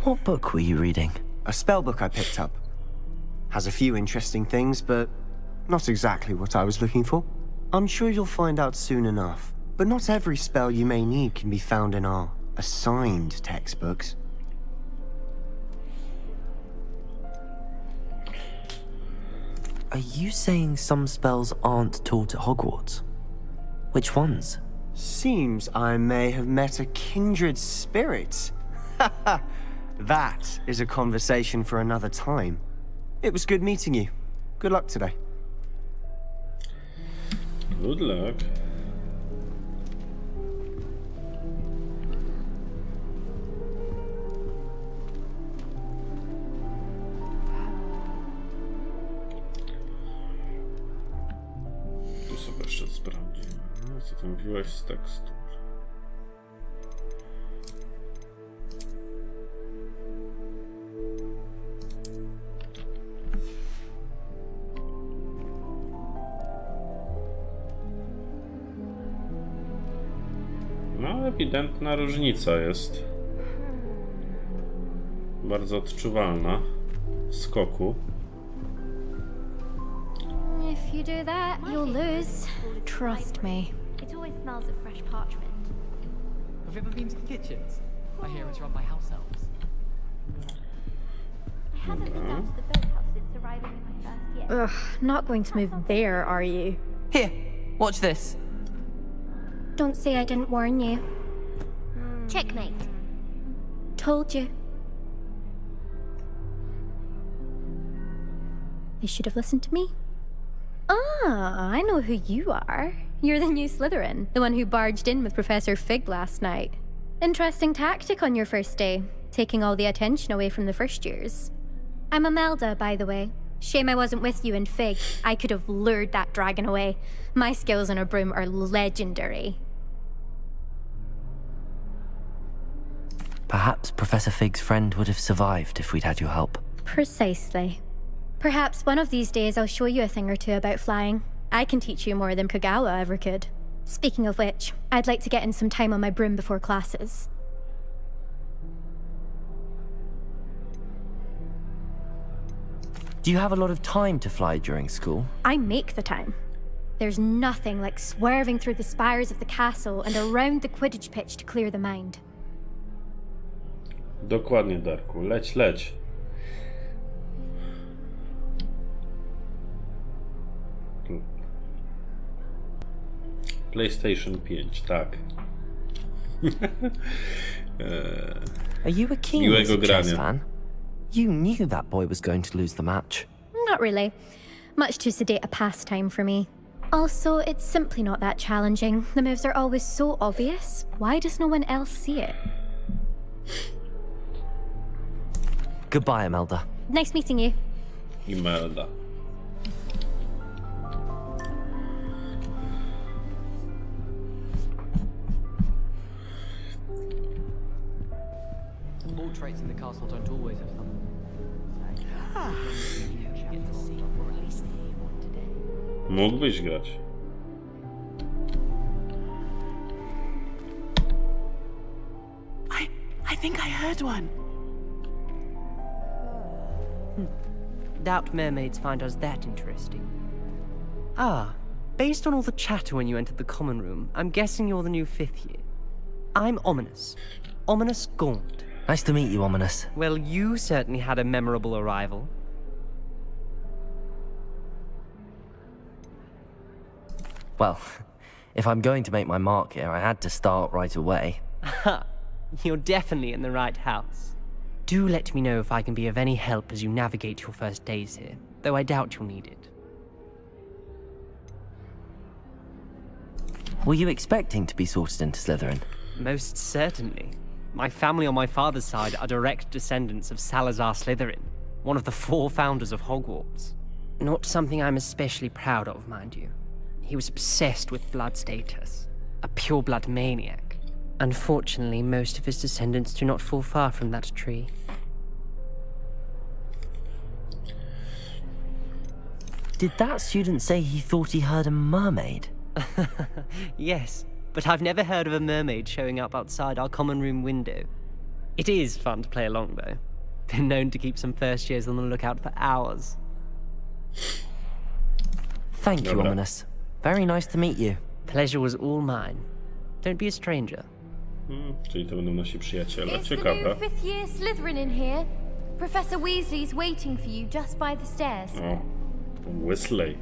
What book were you reading? A spell book I picked up. Has a few interesting things, but not exactly what I was looking for. I'm sure you'll find out soon enough. But not every spell you may need can be found in our assigned textbooks. Are you saying some spells aren't taught at Hogwarts? Which ones? Seems I may have met a kindred spirit. That is a conversation for another time. It was good meeting you. Good luck today. Good luck. Tu sobie jeszcze sprawdzimy. Co tam mówiłaś z tekstur? ewidentna różnica jest. Bardzo odczuwalna w skoku. If you do that, you'll lose. Trust me. It always smells of fresh parchment. Have you ever been to the kitchens? I hear it's run by house elves. I haven't been down to the boathouse since arriving in my first year. Ugh, not going to move there, are you? Here, watch this. Don't say I didn't warn you. Checkmate. Told you. They should have listened to me. Ah, I know who you are. You're the new Slytherin, the one who barged in with Professor Fig last night. Interesting tactic on your first day, taking all the attention away from the first years. I'm Imelda, by the way. Shame I wasn't with you in Fig. I could have lured that dragon away. My skills on a broom are legendary. Perhaps Professor Fig's friend would have survived if we'd had your help. Precisely. Perhaps one of these days I'll show you a thing or two about flying. I can teach you more than Kagawa ever could. Speaking of which, I'd like to get in some time on my broom before classes. Do you have a lot of time to fly during school? I make the time. There's nothing like swerving through the spires of the castle and around the Quidditch pitch to clear the mind. Dokładnie, Darku. Leć, leć. PlayStation 5, tak. Are you a keen chess fan? You knew that boy was going to lose the match. Not really. Much too sedate a pastime for me. Also, it's simply not that challenging. The moves are always so obvious. Why does no one else see it? Goodbye, Imelda. Nice meeting you. Imelda. All traits in the castle don't always have something. Mógłbyś grać. I think I heard one. Doubt mermaids find us that interesting. Ah, based on all the chatter when you entered the common room, I'm guessing you're the new 5th year. I'm Ominous. Ominous Gaunt. Nice to meet you, Ominous. Well, you certainly had a memorable arrival. Well, if I'm going to make my mark here, I had to start right away. Ha! You're definitely in the right house. Do let me know if I can be of any help as you navigate your first days here, though I doubt you'll need it. Were you expecting to be sorted into Slytherin? Most certainly. My family on my father's side are direct descendants of Salazar Slytherin, one of the 4 founders of Hogwarts. Not something I'm especially proud of, mind you. He was obsessed with blood status, a pure-blood maniac. Unfortunately, most of his descendants do not fall far from that tree. Did that student say he thought he heard a mermaid? Yes, but I've never heard of a mermaid showing up outside our common room window. It is fun to play along, though. Been known to keep some first years on the lookout for hours. Thank you, Ominous. Very nice to meet you. Pleasure was all mine. Don't be a stranger. Czyli to będą nasi przyjaciele. It's the new Ciekawe. 5th year Slytherin in here. Professor Weasley's waiting for you just by the stairs. O, Weasley.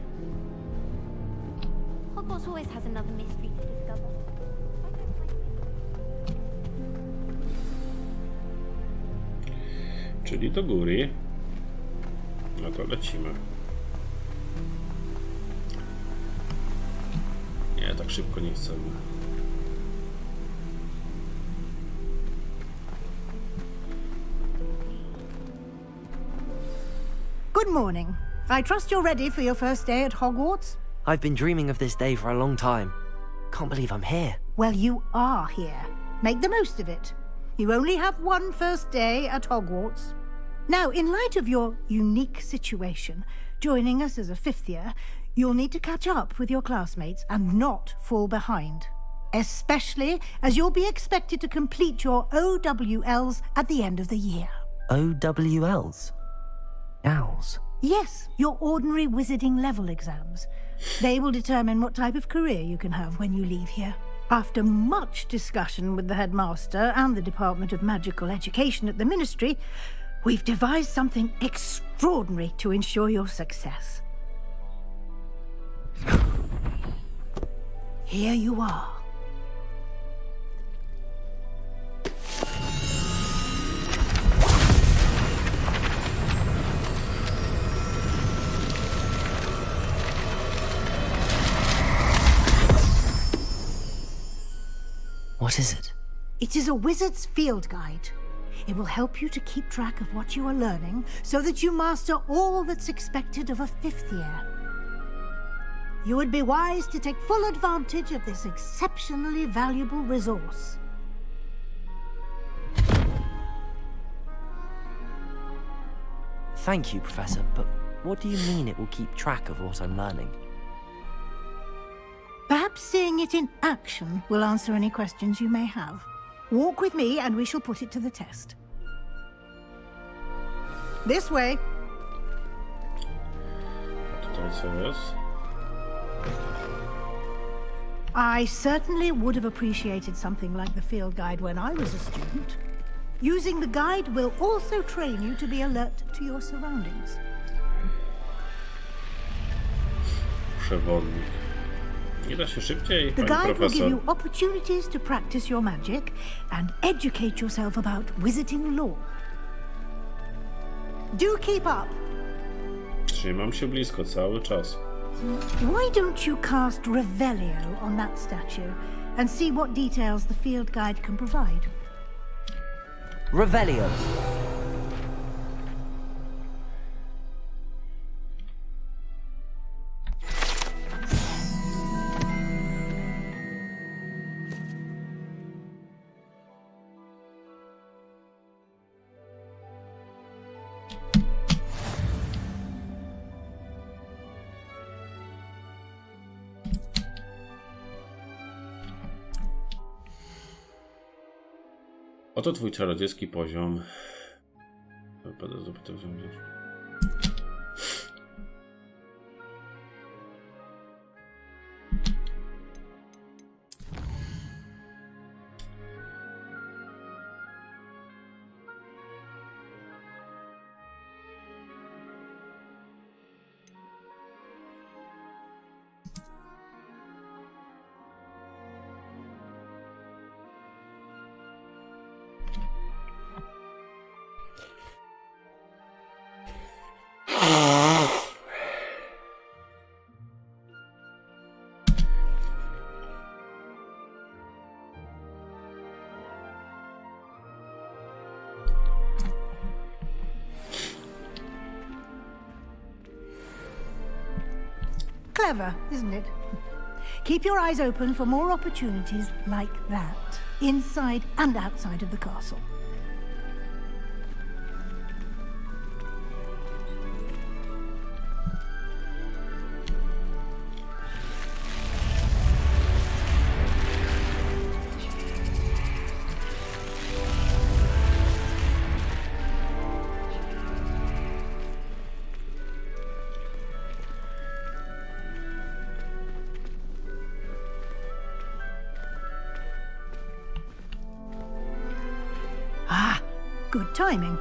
Hogwarts always has another mystery to discover. Czyli do góry. No to lecimy. Nie, tak szybko nie chcemy. Good morning. I trust you're ready for your first day at Hogwarts? I've been dreaming of this day for a long time. Can't believe I'm here. Well, you are here. Make the most of it. You only have one first day at Hogwarts. Now, in light of your unique situation, joining us as a 5th year, you'll need to catch up with your classmates and not fall behind. especially as you'll be expected to complete your OWLs at the end of the year. OWLs? Owls? Yes, your ordinary wizarding level exams. They will determine what type of career you can have when you leave here. After much discussion with the headmaster and the Department of Magical Education at the Ministry, we've devised something extraordinary to ensure your success. Here you are. What is it? It is a wizard's field guide. It will help you to keep track of what you are learning so that you master all that's expected of a 5th year. You would be wise to take full advantage of this exceptionally valuable resource. Thank you, Professor, but what do you mean it will keep track of what I'm learning? Perhaps seeing it in action will answer any questions you may have. Walk with me and we shall put it to the test. This way. Tutaj co jest? I certainly would have appreciated something like the field guide when I was a student. Using the guide will also train you to be alert to your surroundings. Przewodnik. Nie da się szybciej, The pani guide will give profesor. you opportunities to practice your magic and educate yourself about wizarding lore. Do keep up. Trzymam się blisko cały czas. Why don't you cast Revelio on that statue and see what details the field guide can provide? Revelio. Oto twój czarodziejski poziom. Clever, isn't it? Keep your eyes open for more opportunities like that, inside and outside of the castle. Good timing.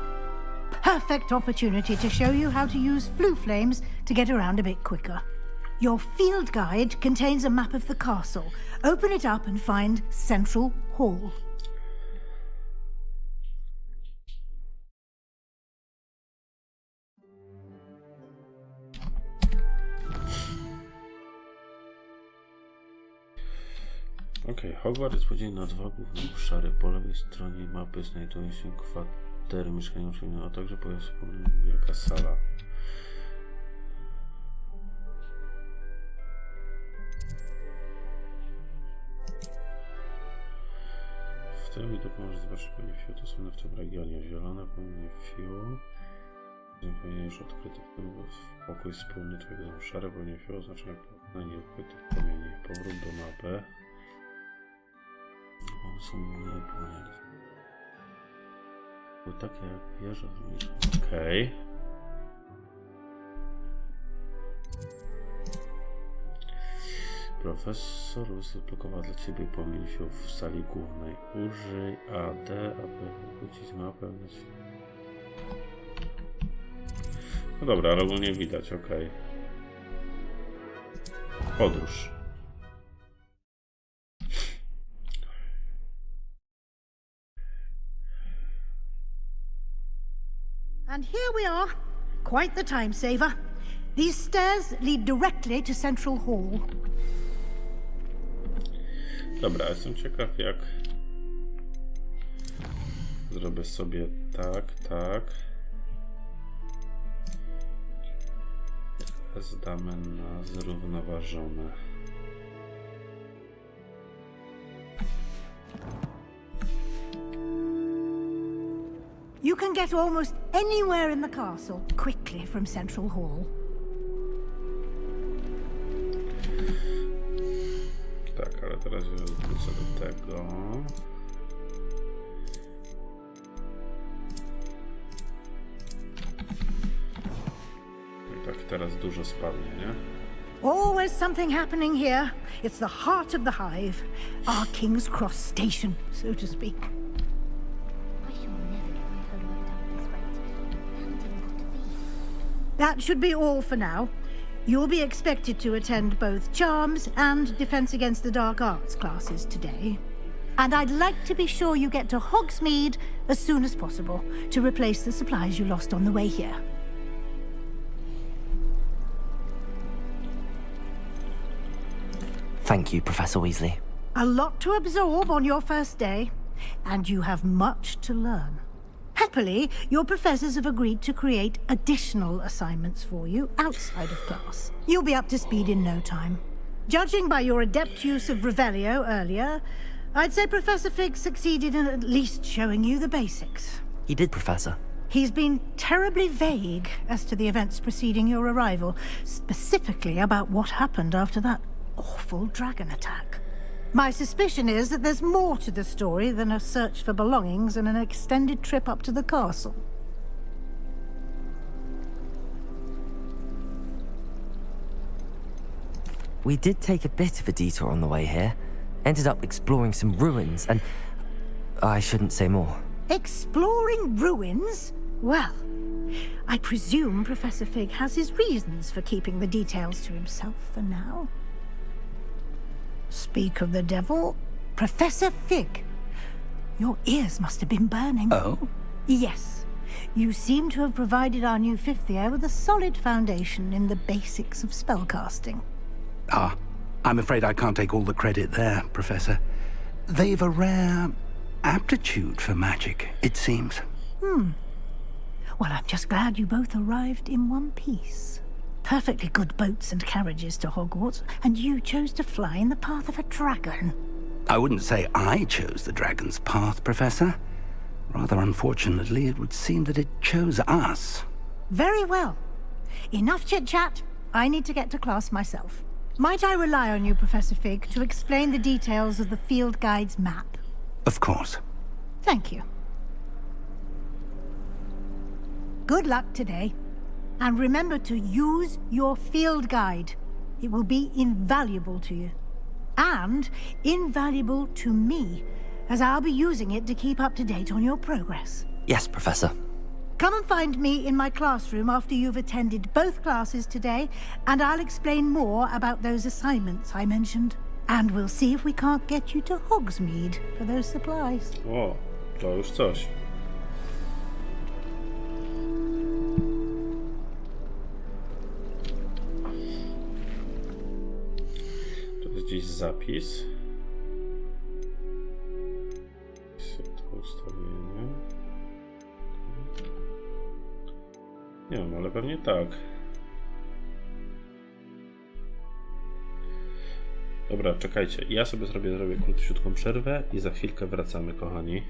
Perfect opportunity to show you how to use flue flames to get around a bit quicker. Your field guide contains a map of the castle. Open it up and find Central Hall. Okej, Hogwart jest podzielony na 2 główne obszary. Po lewej stronie mapy znajdują się kwatery mieszkaniowe, a także pojazd wielka sala. W tym mi pomoże zobaczyć pewnie fiu, to są w tym regionie. Zielone, pewnie fiu. Zupełnie już odkryty pokój wspólny twojego domu. Szare, pewnie fiu, oznaczenia na nieodkrytych promieni. Powrót do mapy. konsumuje błędy. Bo tak jak wierzę. Okej. Profesor zablokował dla ciebie płomień w sali głównej. Użyj AD, aby wrócić mapę. No dobra, ale ogólnie widać, okej. Podróż. And here we are. Quite the time saver. These stairs lead directly to Central Hall. Dobra, jestem ciekaw jak zrobię sobie tak, tak. Teraz damy na zrównoważone. You can get almost anywhere in the castle quickly from Central Hall. Tak, ale teraz już wrócę do tego. I tak teraz dużo spadnie, nie? Always something happening here. It's the heart of the hive. Our King's Cross station, so to speak. That should be all for now. You'll be expected to attend both Charms and Defense Against the Dark Arts classes today. And I'd like to be sure you get to Hogsmeade as soon as possible to replace the supplies you lost on the way here. Thank you, Professor Weasley. A lot to absorb on your first day, and you have much to learn. Happily, your professors have agreed to create additional assignments for you outside of class. You'll be up to speed in no time. Judging by your adept use of Revelio earlier, I'd say Professor Fig succeeded in at least showing you the basics. He did, Professor. He's been terribly vague as to the events preceding your arrival, specifically about what happened after that awful dragon attack. My suspicion is that there's more to the story than a search for belongings and an extended trip up to the castle. We did take a bit of a detour on the way here. Ended up exploring some ruins and... I shouldn't say more. Exploring ruins? Well, I presume Professor Fig has his reasons for keeping the details to himself for now. Speak of the devil, Professor Fig. Your ears must have been burning. Oh? Yes. You seem to have provided our new fifth year with a solid foundation in the basics of spellcasting. Ah, I'm afraid I can't take all the credit there, Professor. They've a rare aptitude for magic, it seems. Well, I'm just glad you both arrived in one piece. Perfectly good boats and carriages to Hogwarts, and you chose to fly in the path of a dragon. I wouldn't say I chose the dragon's path, Professor. Rather unfortunately, it would seem that it chose us. Very well. Enough chit-chat. I need to get to class myself. Might I rely on you, Professor Fig, to explain the details of the field guide's map? Of course. Thank you. Good luck today. And remember to use your field guide. It will be invaluable to you. And invaluable to me, as I'll be using it to keep up to date on your progress. Yes, Professor. Come and find me in my classroom after you've attended both classes today, and I'll explain more about those assignments I mentioned. And we'll see if we can't get you to Hogsmeade for those supplies. O, to już coś. To jest gdzieś zapis. To ustawienie. Nie wiem, ale pewnie tak. Dobra, czekajcie. Ja sobie zrobię króciutką przerwę i za chwilkę wracamy, kochani.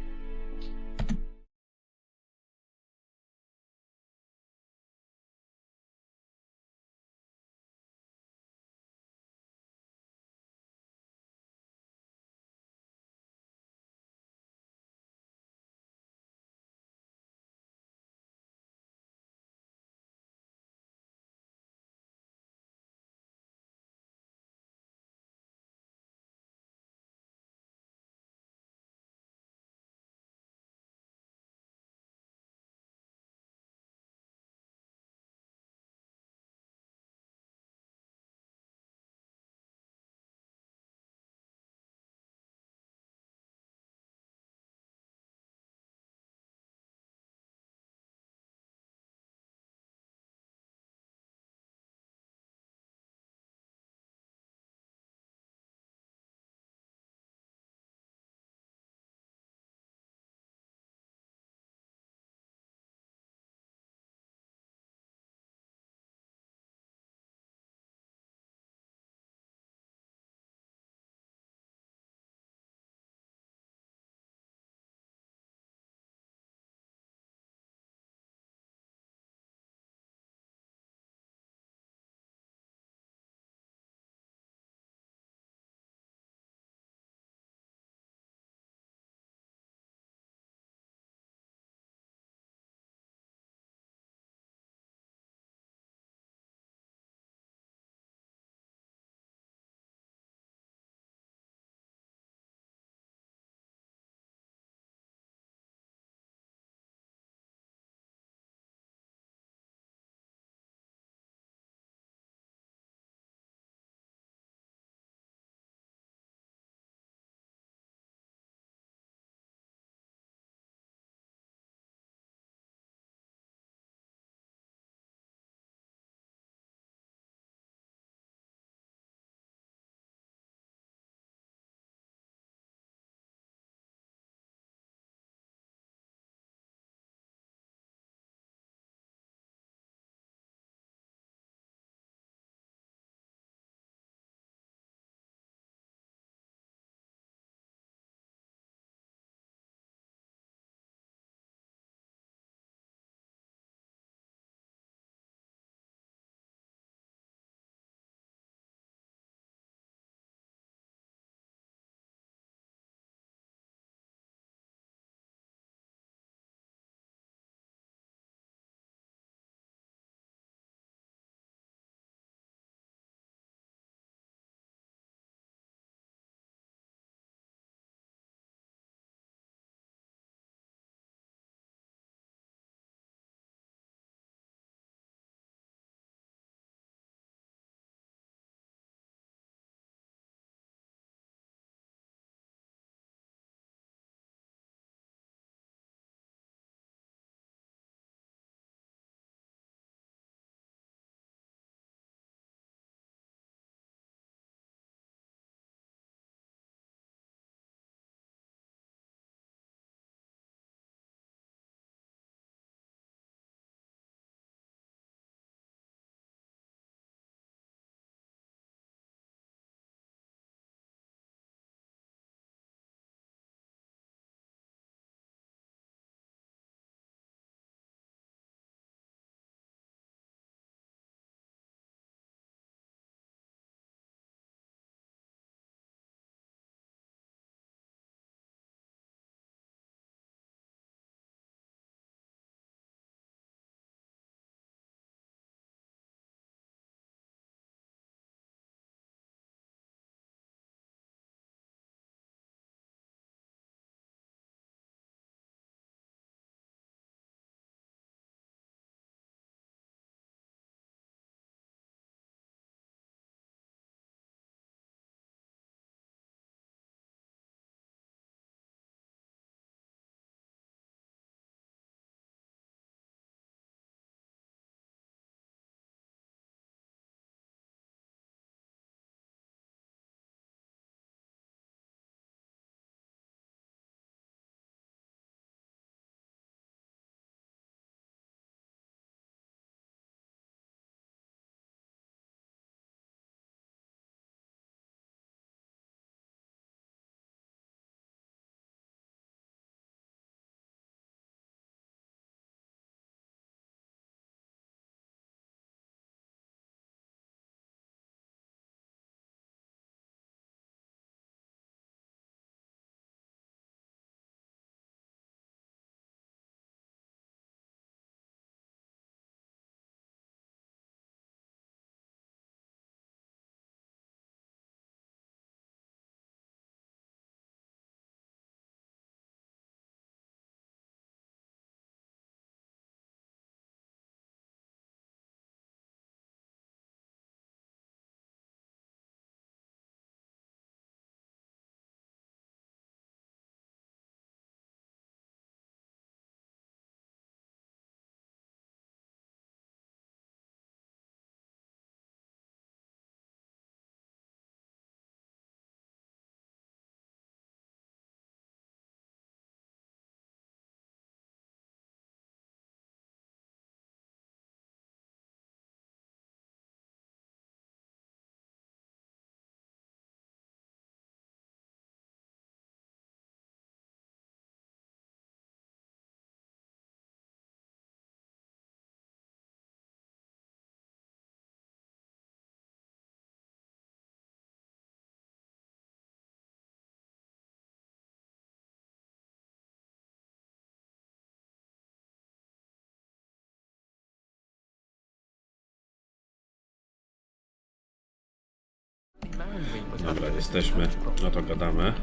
Dobra, jesteśmy. No to gadamy.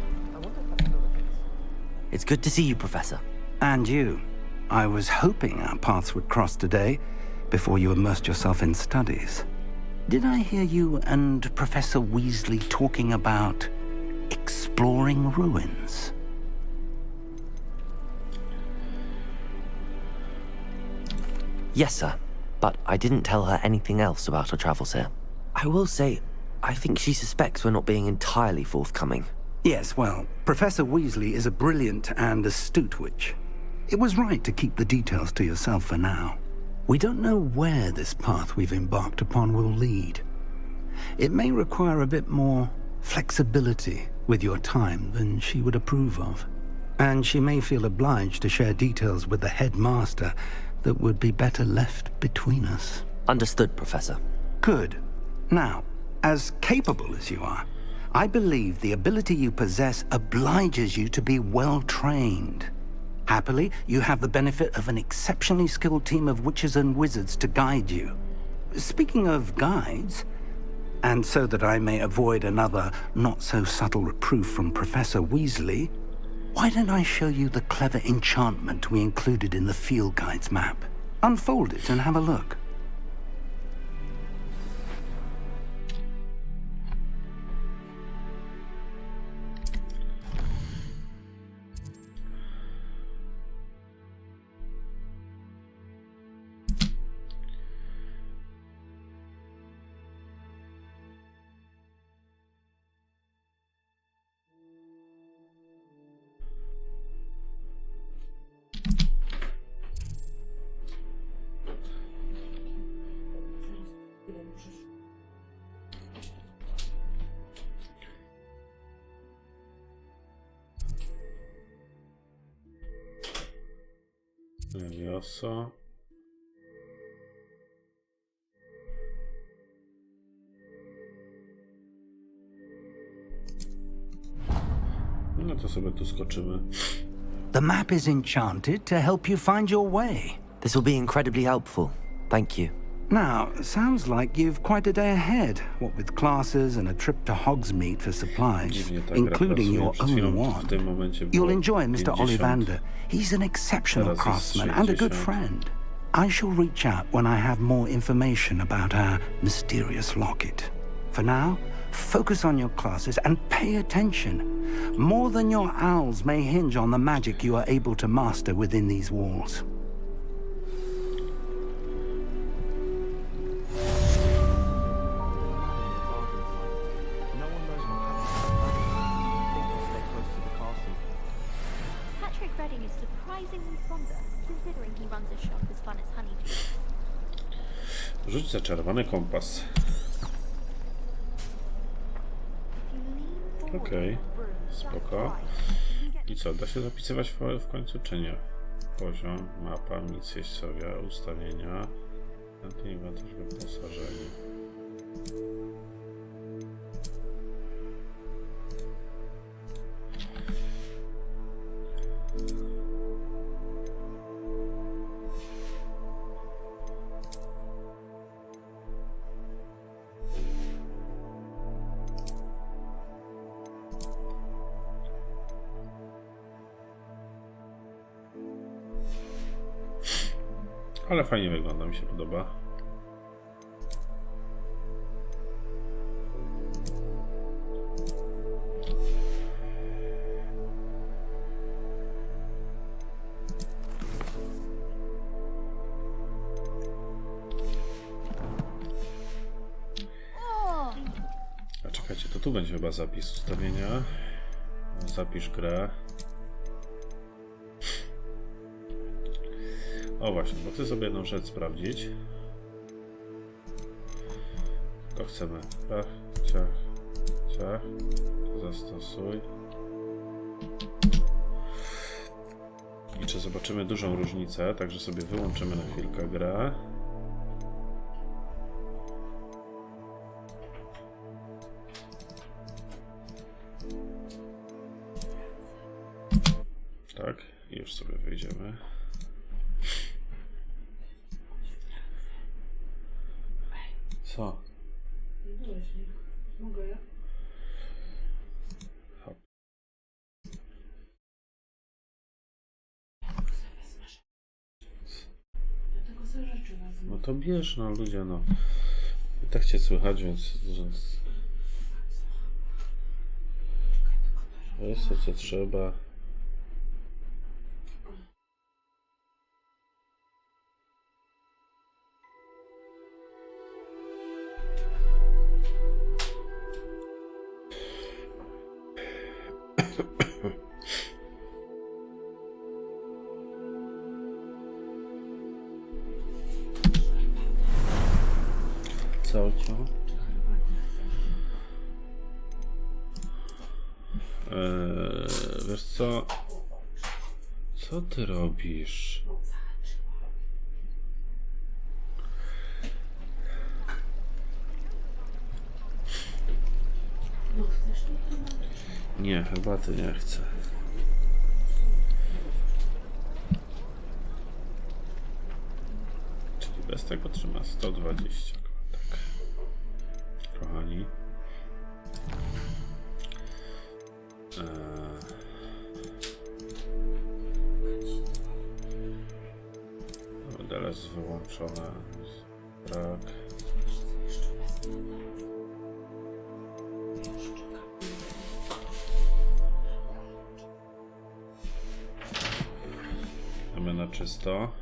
It's good to see you, Professor. And you. I was hoping our paths would cross today before you immersed yourself in studies. Did I hear you and Professor Weasley talking about exploring ruins? Yes, sir. But I didn't tell her anything else about our travels here. I will say, I think she suspects we're not being entirely forthcoming. Yes, well, Professor Weasley is a brilliant and astute witch. It was right to keep the details to yourself for now. We don't know where this path we've embarked upon will lead. It may require a bit more flexibility with your time than she would approve of. And she may feel obliged to share details with the headmaster that would be better left between us. Understood, Professor. Good. Now, as capable as you are, I believe the ability you possess obliges you to be well trained. Happily, you have the benefit of an exceptionally skilled team of witches and wizards to guide you. Speaking of guides, and so that I may avoid another not-so-subtle reproof from Professor Weasley, why don't I show you the clever enchantment we included in the field guide's map? Unfold it and have a look. Leviosa. No to sobie tu skoczymy. The map is enchanted to help you find your way. This will be incredibly helpful. Thank you. Now, sounds like you've quite a day ahead, what with classes and a trip to Hogsmeade for supplies, including your own wand. You'll enjoy Mr. Ollivander. He's an exceptional craftsman and a good friend. I shall reach out when I have more information about our mysterious locket. For now, focus on your classes and pay attention. More than your owls may hinge on the magic you are able to master within these walls. Rzuć zaczarowany kompas. Okej, spoko. I co, da się zapisywać w końcu, czy nie? Poziom, mapa, misje sobie, ustawienia. Ten inwentarz wyposażenie. Ale fajnie wygląda, mi się podoba. A czekajcie, to tu będzie chyba zapis ustawienia. Zapisz grę. O właśnie, bo chcę sobie jedną rzecz sprawdzić. To chcemy. Ciach, ciach, ciach. Zastosuj. I czy zobaczymy dużą różnicę, także sobie wyłączymy na chwilkę grę. Tak, i już sobie wyjdziemy. Co? Mogę ja? to bierz, no ludzie, no. I tak cię słychać, więc... Jest to, co trzeba. Co? Wiesz co? Co ty robisz? Nie, chyba ty nie chcę. Czyli bez tego trzyma 120. Tak. Kochani. Modele jest wyłączone. Brak. Mamy na czysto.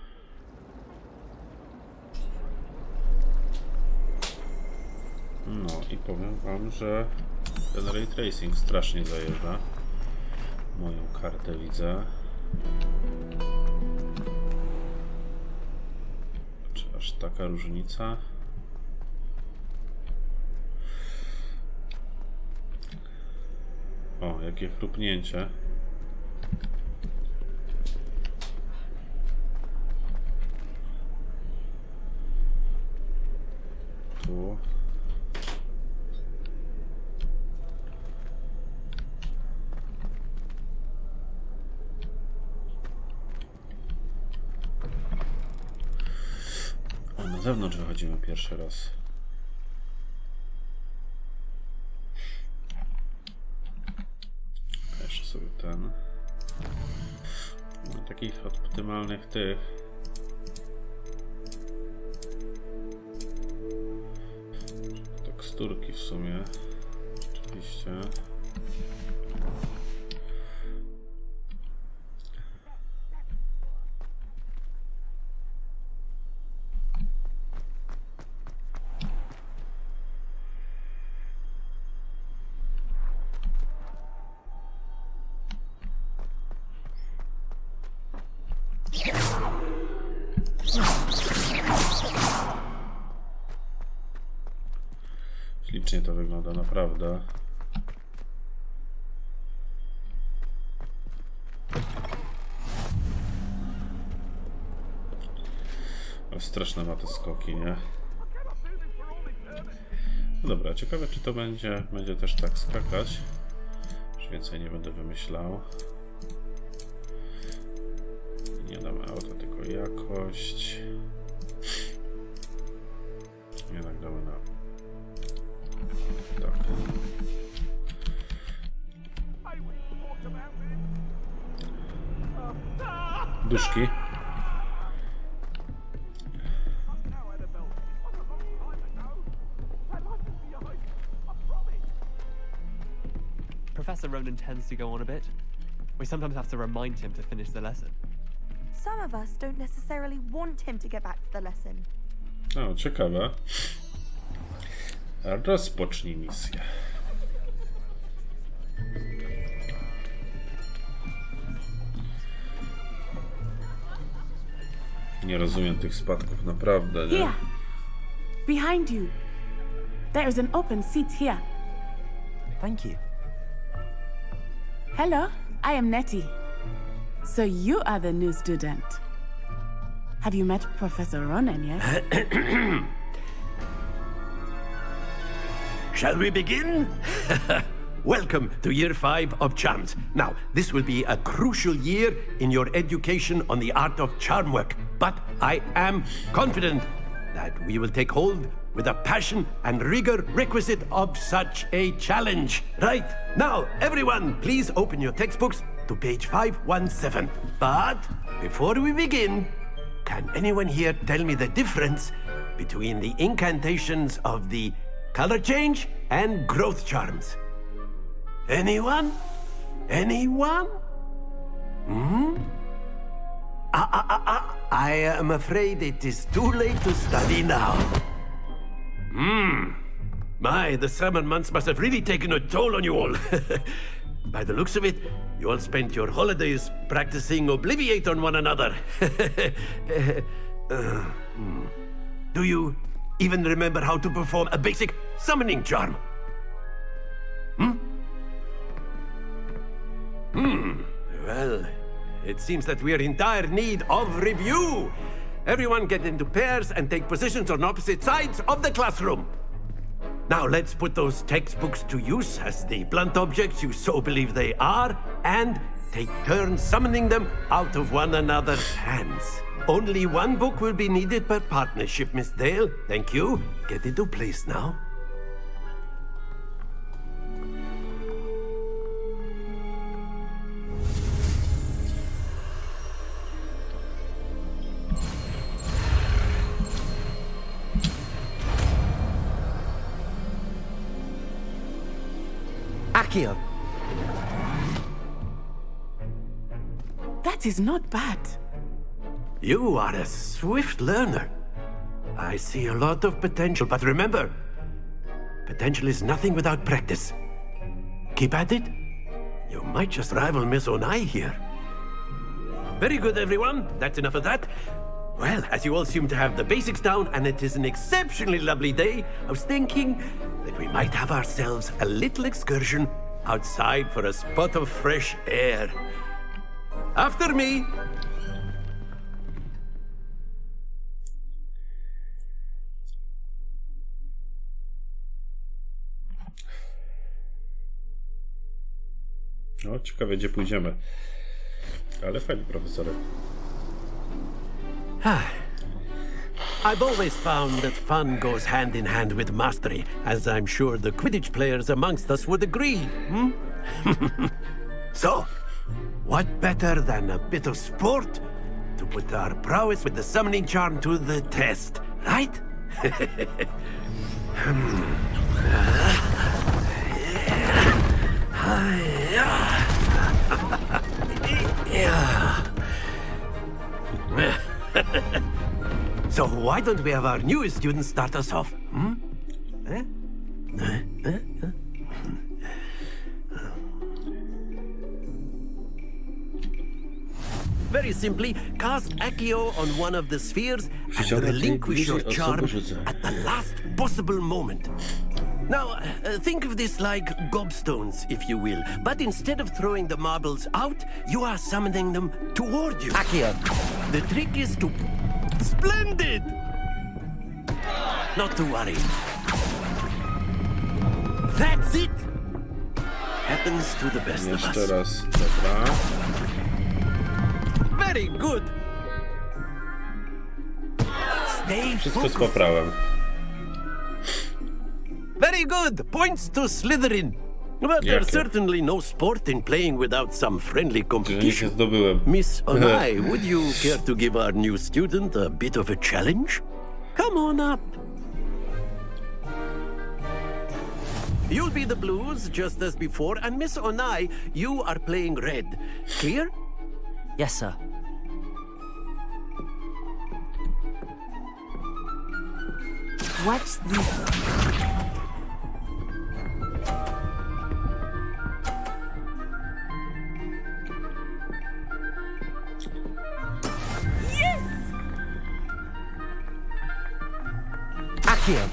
No i powiem wam, że ten ray tracing strasznie zajeżdża. Moją kartę widzę. Czy aż taka różnica? O, jakie chrupnięcie. Tu. O, na zewnątrz wychodzimy pierwszy raz. Jeszcze sobie ten. No, takich optymalnych tych. Teksturki w sumie. Oczywiście. Ślicznie to wygląda, naprawdę. Ale straszne ma te skoki, nie? No dobra, ciekawe czy to będzie też tak skakać. Już więcej nie będę wymyślał. Nie damy auto, tylko jakość. Jednak damy na... Tak. Duszki. Professor Ronan tends to go on a bit. We sometimes have to remind him to finish the lesson. Some of us don't necessarily want him to get back to the lesson. O, ciekawe. Rozpocznij misję. Nie rozumiem tych spadków, naprawdę, nie? Here, behind you. There is an open seat here. Thank you. Hello, I am Nettie. So you are the new student. Have you met Professor Ronan yet? Shall we begin? Welcome to Year 5 of Charms. Now, this will be a crucial year in your education on the art of charm work, but I am confident that we will take hold with the passion and rigor requisite of such a challenge. Right, now, everyone, please open your textbooks to page 517. But before we begin, can anyone here tell me the difference between the incantations of the color change and growth charms. Anyone? Anyone? Hmm? I am afraid it is too late to study now. My, the summer months must have really taken a toll on you all. By the looks of it, you all spent your holidays practicing Obliviate on one another. Do you even remember how to perform a basic summoning charm? Well, it seems that we are in dire need of review. Everyone get into pairs and take positions on opposite sides of the classroom. Now let's put those textbooks to use as the blunt objects you so believe they are, and take turns summoning them out of one another's hands. Only one book will be needed per partnership, Miss Dale. Thank you. Get into place now. Accio. That is not bad. You are a swift learner. I see a lot of potential, but remember, potential is nothing without practice. Keep at it. You might just rival Miss Onai here. Very good, everyone. That's enough of that. Well, as you all seem to have the basics down, and it is an exceptionally lovely day, I was thinking that we might have ourselves a little excursion outside for a spot of fresh air. After me. No, ciekawe, gdzie pójdziemy. Ale fajny profesorek. I've always found that fun goes hand in hand with mastery, as I'm sure the Quidditch players amongst us would agree. So, what better than a bit of sport to put our prowess with the summoning charm to the test, right? So why don't we have our newest student start us off? Very simply, cast Accio on one of the spheres and relinquish your charm at the last possible moment. Now, think of this like gobstones, if you will. But instead of throwing the marbles out, you are summoning them toward you. Accio. The trick is to... Splendid! Not to worry. That's it! Happens to the best of us. Jeszcze raz, dobra. Very good! Stay Wszystko z poprawem. Very good! Points to Slytherin. But there's certainly no sport in playing without some friendly competition. Miss Onai, would you care to give our new student a bit of a challenge? Come on up. You'll be the blues, just as before, and Miss Onai, you are playing red. Clear? Yes, sir. Watch this. Accio.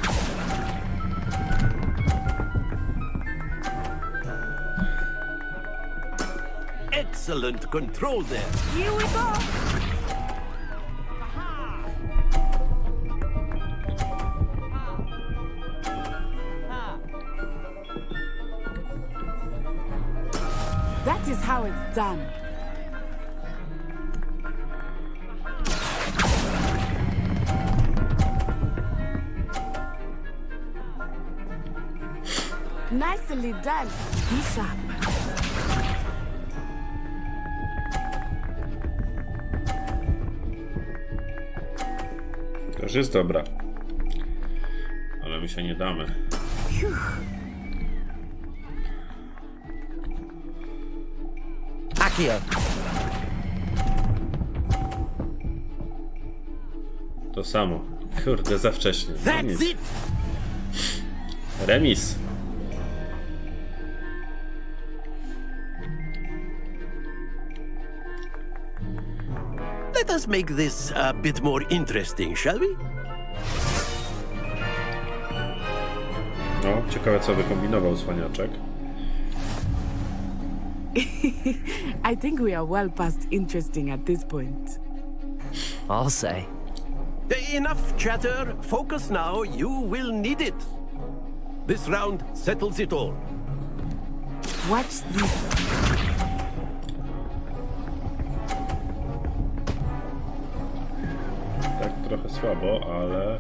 Excellent control there. Here we go. That is how it's done. Nicely done. Be sharp. To już jest dobra. Ale my się nie damy. Akio! To samo. Kurde, za wcześnie. That's it! Remis. Let us make this a bit more interesting, shall we? No, ciekawe co wykombinował cwaniaczek. I think we are well past interesting at this point. I'll say. Enough chatter. Focus now. You will need it. This round settles it all. Watch this. Tak trochę słabo, ale...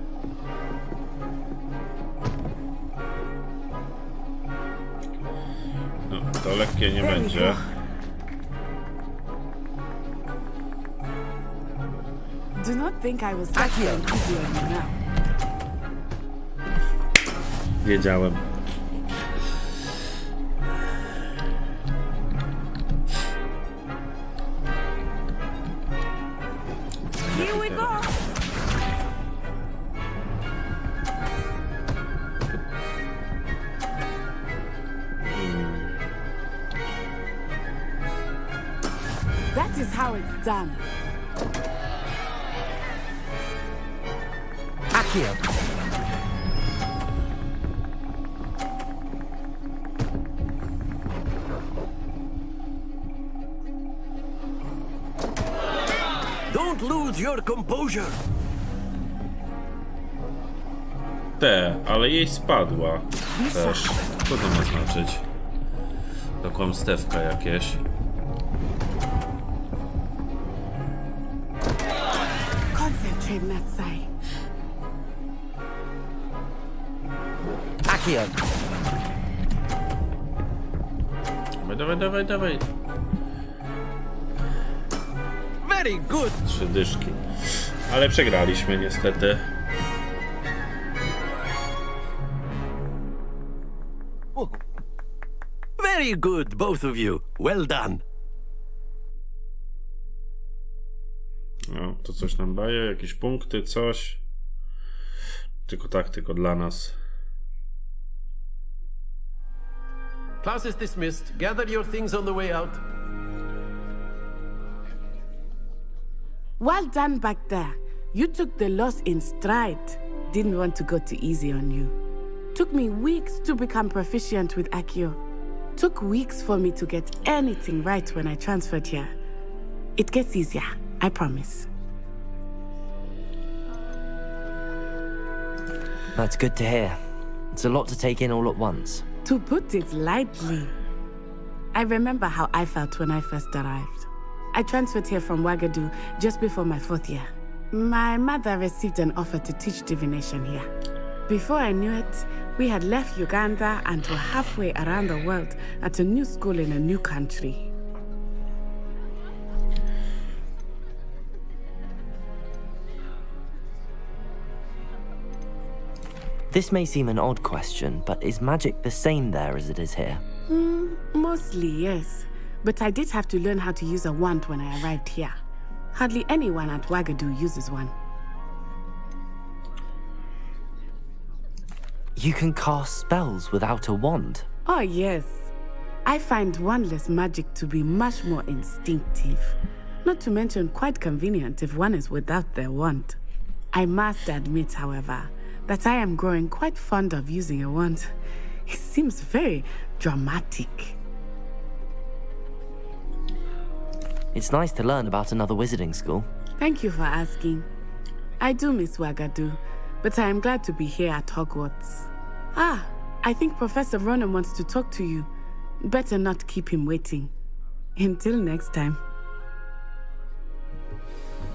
No, to lekkie nie będzie. Do not think I was such an easy on you now. Wiedziałem. Here we go. That is how it's done. Akio! Don't lose your composure. Ale jej spadła. Też. Co to ma znaczyć? To kłamstewka jakieś. Concentrate, Natsai. Akio! Dawaj. Very good. 3 dyszki. Ale przegraliśmy niestety. Very good, both of you. Well done. No, to coś nam daje, jakieś punkty, coś. Tylko dla nas. Class is dismissed. Gather your things on the way out. Well done back there. You took the loss in stride. Didn't want to go too easy on you. Took me weeks to become proficient with Akio. Took weeks for me to get anything right when I transferred here. It gets easier, I promise. That's good to hear. It's a lot to take in all at once. To put it lightly, I remember how I felt when I first arrived. I transferred here from Wagadu just before my 4th year. My mother received an offer to teach divination here. Before I knew it, we had left Uganda and were halfway around the world at a new school in a new country. This may seem an odd question, but is magic the same there as it is here? Mostly, yes. But I did have to learn how to use a wand when I arrived here. Hardly anyone at Wagadu uses one. You can cast spells without a wand? Oh, yes. I find wandless magic to be much more instinctive. Not to mention quite convenient if one is without their wand. I must admit, however, that I am growing quite fond of using a wand. It seems very dramatic. It's nice to learn about another wizarding school. Thank you for asking. I do miss Wagadu, but I am glad to be here at Hogwarts. Ah, I think Professor Ronan wants to talk to you. Better not keep him waiting. Until next time.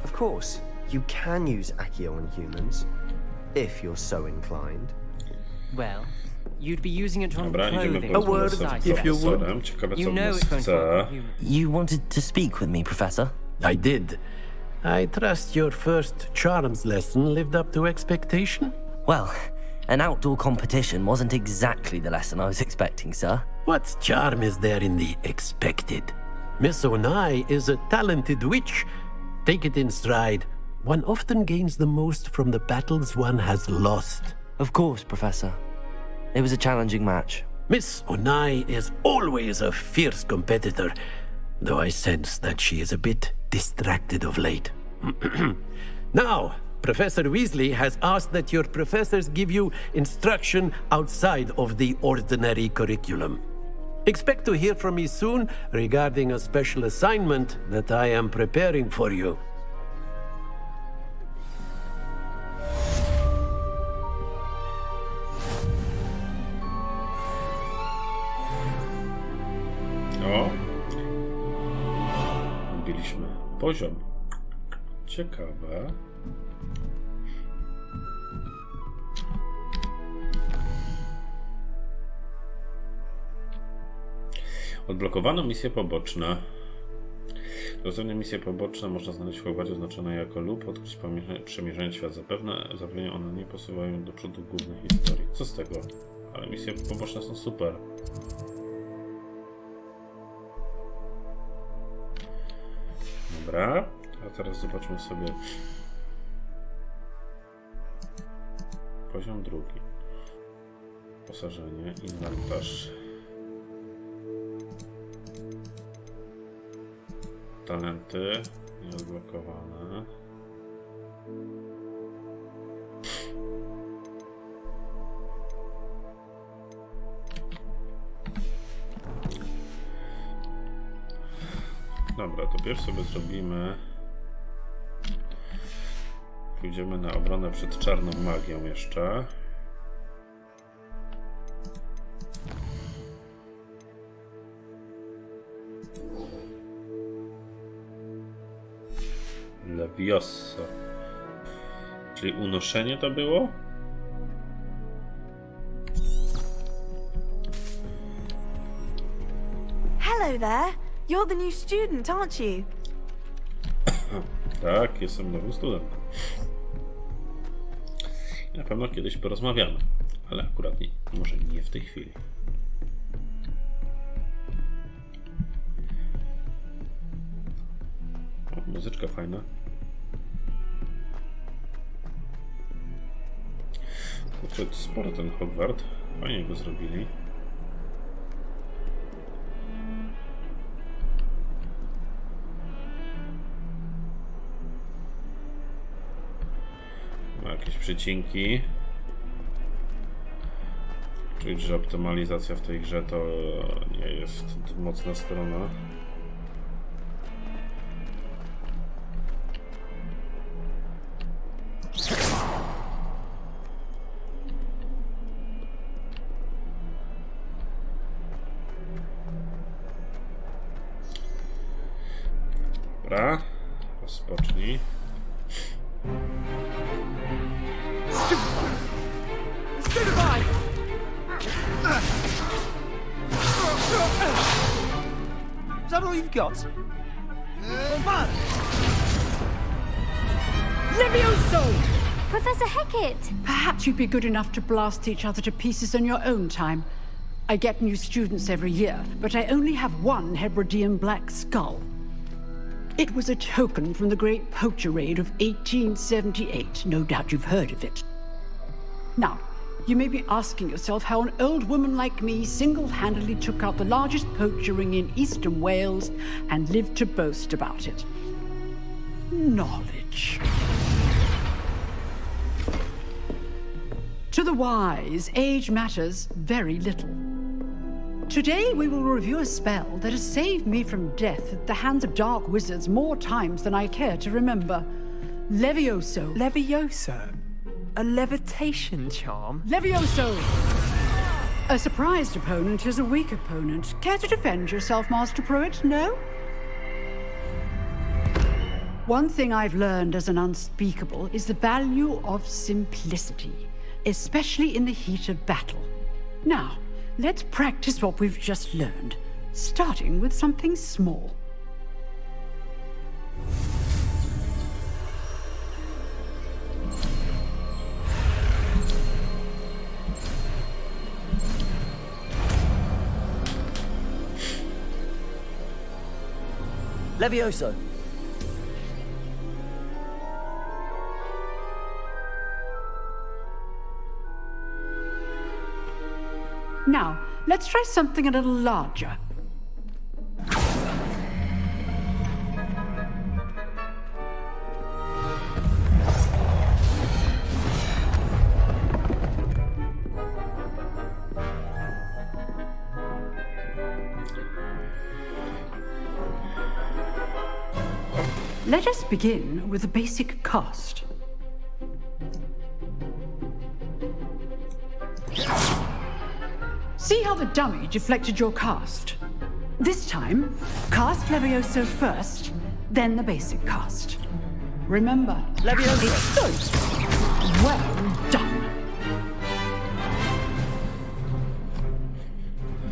Of course, you can use Accio on humans, if you're so inclined. Well, you'd be using it on Dobra, idziemy clothing. po rozmowę z profesorem. Ciekawe, co nas chce. You wanted to speak with me, Professor? I did. I trust your first charms lesson lived up to expectation? Well, An outdoor competition wasn't exactly the lesson I was expecting, sir. What charm is there in the expected? Miss Onai is a talented witch. Take it in stride. One often gains the most from the battles one has lost. Of course, Professor. It was a challenging match. Miss Onai is always a fierce competitor, though I sense that she is a bit distracted of late. Now, Professor Weasley has asked that your professors give you instruction outside of the ordinary curriculum. Expect to hear from me soon regarding a special assignment that I am preparing for you. O! Zbiliśmy poziom. Ciekawe. Odblokowano misje poboczne. Rozwiązanie misje poboczne można znaleźć w Hogwarcie oznaczone jako lub odkryć przemierzając świat. Zapewne one nie posuwają do przodu głównej historii. Co z tego? Ale misje poboczne są super. Dobra, a teraz zobaczmy sobie poziom drugi. Wyposażenie, inwentarz. Talenty nieodblokowane. Dobra, to pierw sobie zrobimy. Pójdziemy na obronę przed czarną magią jeszcze. Levioso. Czyli unoszenie to było? Hello there. You're the new student, aren't you? Tak, jestem nowym studentem. Na pewno kiedyś porozmawiamy, ale akurat nie, może nie w tej chwili. O, muzyczka fajna. Kurczę, sporo ten Hogwart. Fajnie go zrobili. Ma jakieś przecinki. Czuć, że optymalizacja w tej grze to nie jest mocna strona. Dobra, rozpocznij. Is that all you've got? Man! Levioso! Professor Hecat! Perhaps you'd be good enough to blast each other to pieces in your own time. I get new students every year, but I only have one Hebridean black skull. It was a token from the Great Poacher Raid of 1878. No doubt you've heard of it. Now, you may be asking yourself how an old woman like me single-handedly took out the largest poacher ring in eastern Wales and lived to boast about it. Knowledge. To the wise, age matters very little. Today we will review a spell that has saved me from death at the hands of dark wizards more times than I care to remember. Levioso. Levioso? A levitation charm? Levioso! A surprised opponent is a weak opponent. Care to defend yourself, Master Pruitt? No? One thing I've learned as an unspeakable is the value of simplicity, especially in the heat of battle. Now, let's practice what we've just learned, starting with something small. Levioso. Now, let's try something a little larger. Let us begin with a basic cast. See how the dummy deflected your cast? This time, cast Levioso first, then the basic cast. Remember, Levioso. It's good. Well done.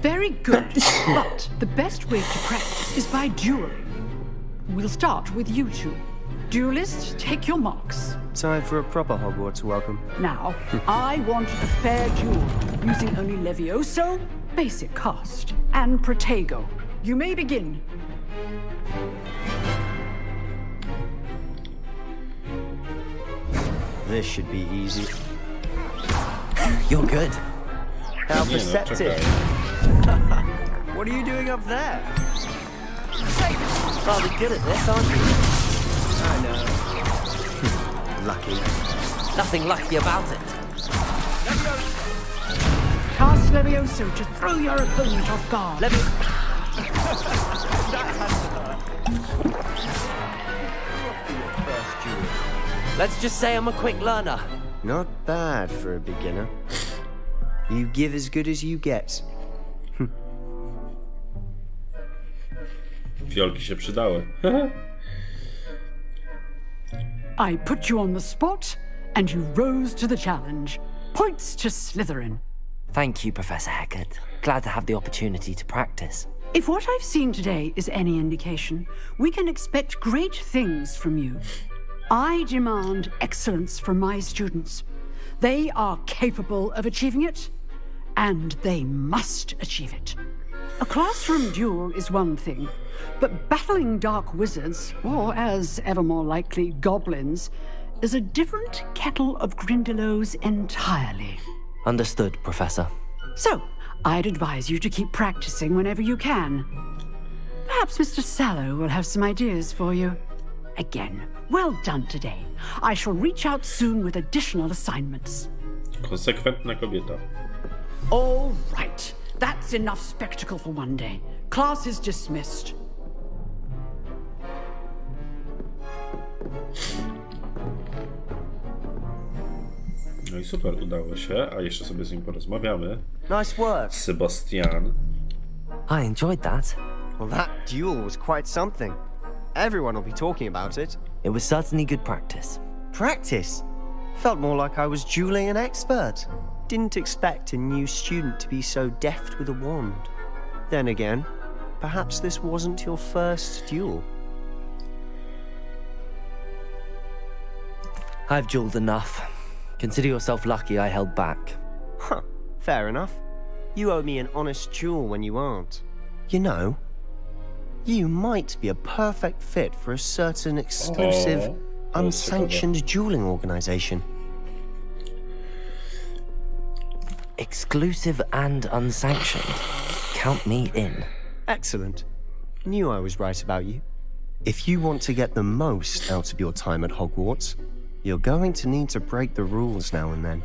Very good, but the best way to practice is by dueling. We'll start with you two. Duelists, take your marks. Time for a proper Hogwarts welcome. Now, I want a fair duel, using only Levioso, basic cast, and Protego. You may begin. This should be easy. You're good. How perceptive. What are you doing up there? Rather good at this, aren't you? I know. Lucky. Nothing lucky about it. Cast Levioso to throw your opponent off guard. Let's just say I'm a quick learner. Not bad for a beginner. You give as good as you get. Fiolki się przydały. I put you on the spot, and you rose to the challenge. Points to Slytherin. Thank you, Professor Hecat. Glad to have the opportunity to practice. If what I've seen today is any indication, we can expect great things from you. I demand excellence from my students. They are capable of achieving it, and they must achieve it. A classroom duel is one thing, but battling dark wizards, or as ever more likely, goblins, is a different kettle of Grindylows entirely. Understood, Professor. So, I'd advise you to keep practicing whenever you can. Perhaps Mr. Sallow will have some ideas for you. Again, well done today. I shall reach out soon with additional assignments. Konsekwentna kobieta. All right. That's enough spectacle for one day. Class is dismissed. No i super, udało się, a jeszcze sobie z nim porozmawiamy. Nice work. Sebastian. I enjoyed that. Well, that duel was quite something. Everyone will be talking about it. It was certainly good practice. Practice? Felt more like I was dueling an expert. Didn't expect a new student to be so deft with a wand. Then again, perhaps this wasn't your first duel. I've dueled enough. Consider yourself lucky I held back. Huh, fair enough. You owe me an honest duel when you aren't. You know, you might be a perfect fit for a certain exclusive, unsanctioned dueling organization. Exclusive and unsanctioned. Count me in. Excellent. Knew I was right about you. If you want to get the most out of your time at Hogwarts, you're going to need to break the rules now and then.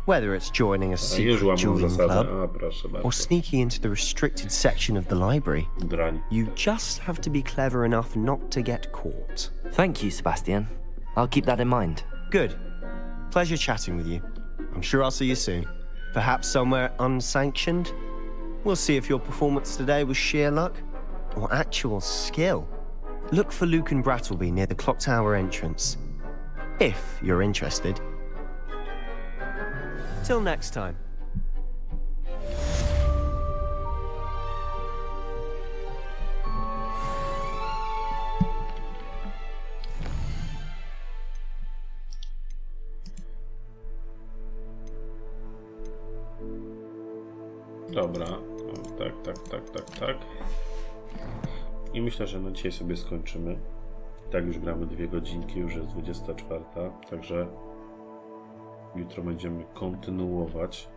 Whether it's joining a secret dueling club or sneaking into the restricted section of the library, you just have to be clever enough not to get caught. Thank you, Sebastian. I'll keep that in mind. Good. Pleasure chatting with you. I'm sure I'll see you soon. Perhaps somewhere unsanctioned? We'll see if your performance today was sheer luck or actual skill. Look for Luke and Brattleby near the clock tower entrance, if you're interested. Till next time. Dobra, tak. I myślę, że na dzisiaj sobie skończymy. Tak, już gramy 2 godzinki, już jest 24, także jutro będziemy kontynuować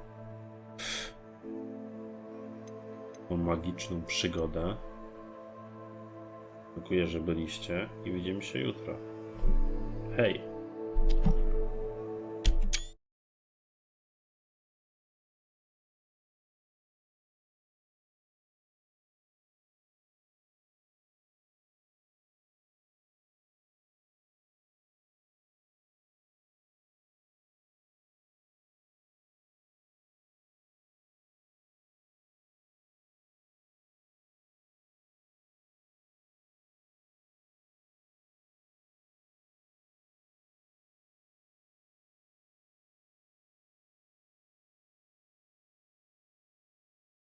tą magiczną przygodę. Dziękuję, że byliście i widzimy się jutro. Hej!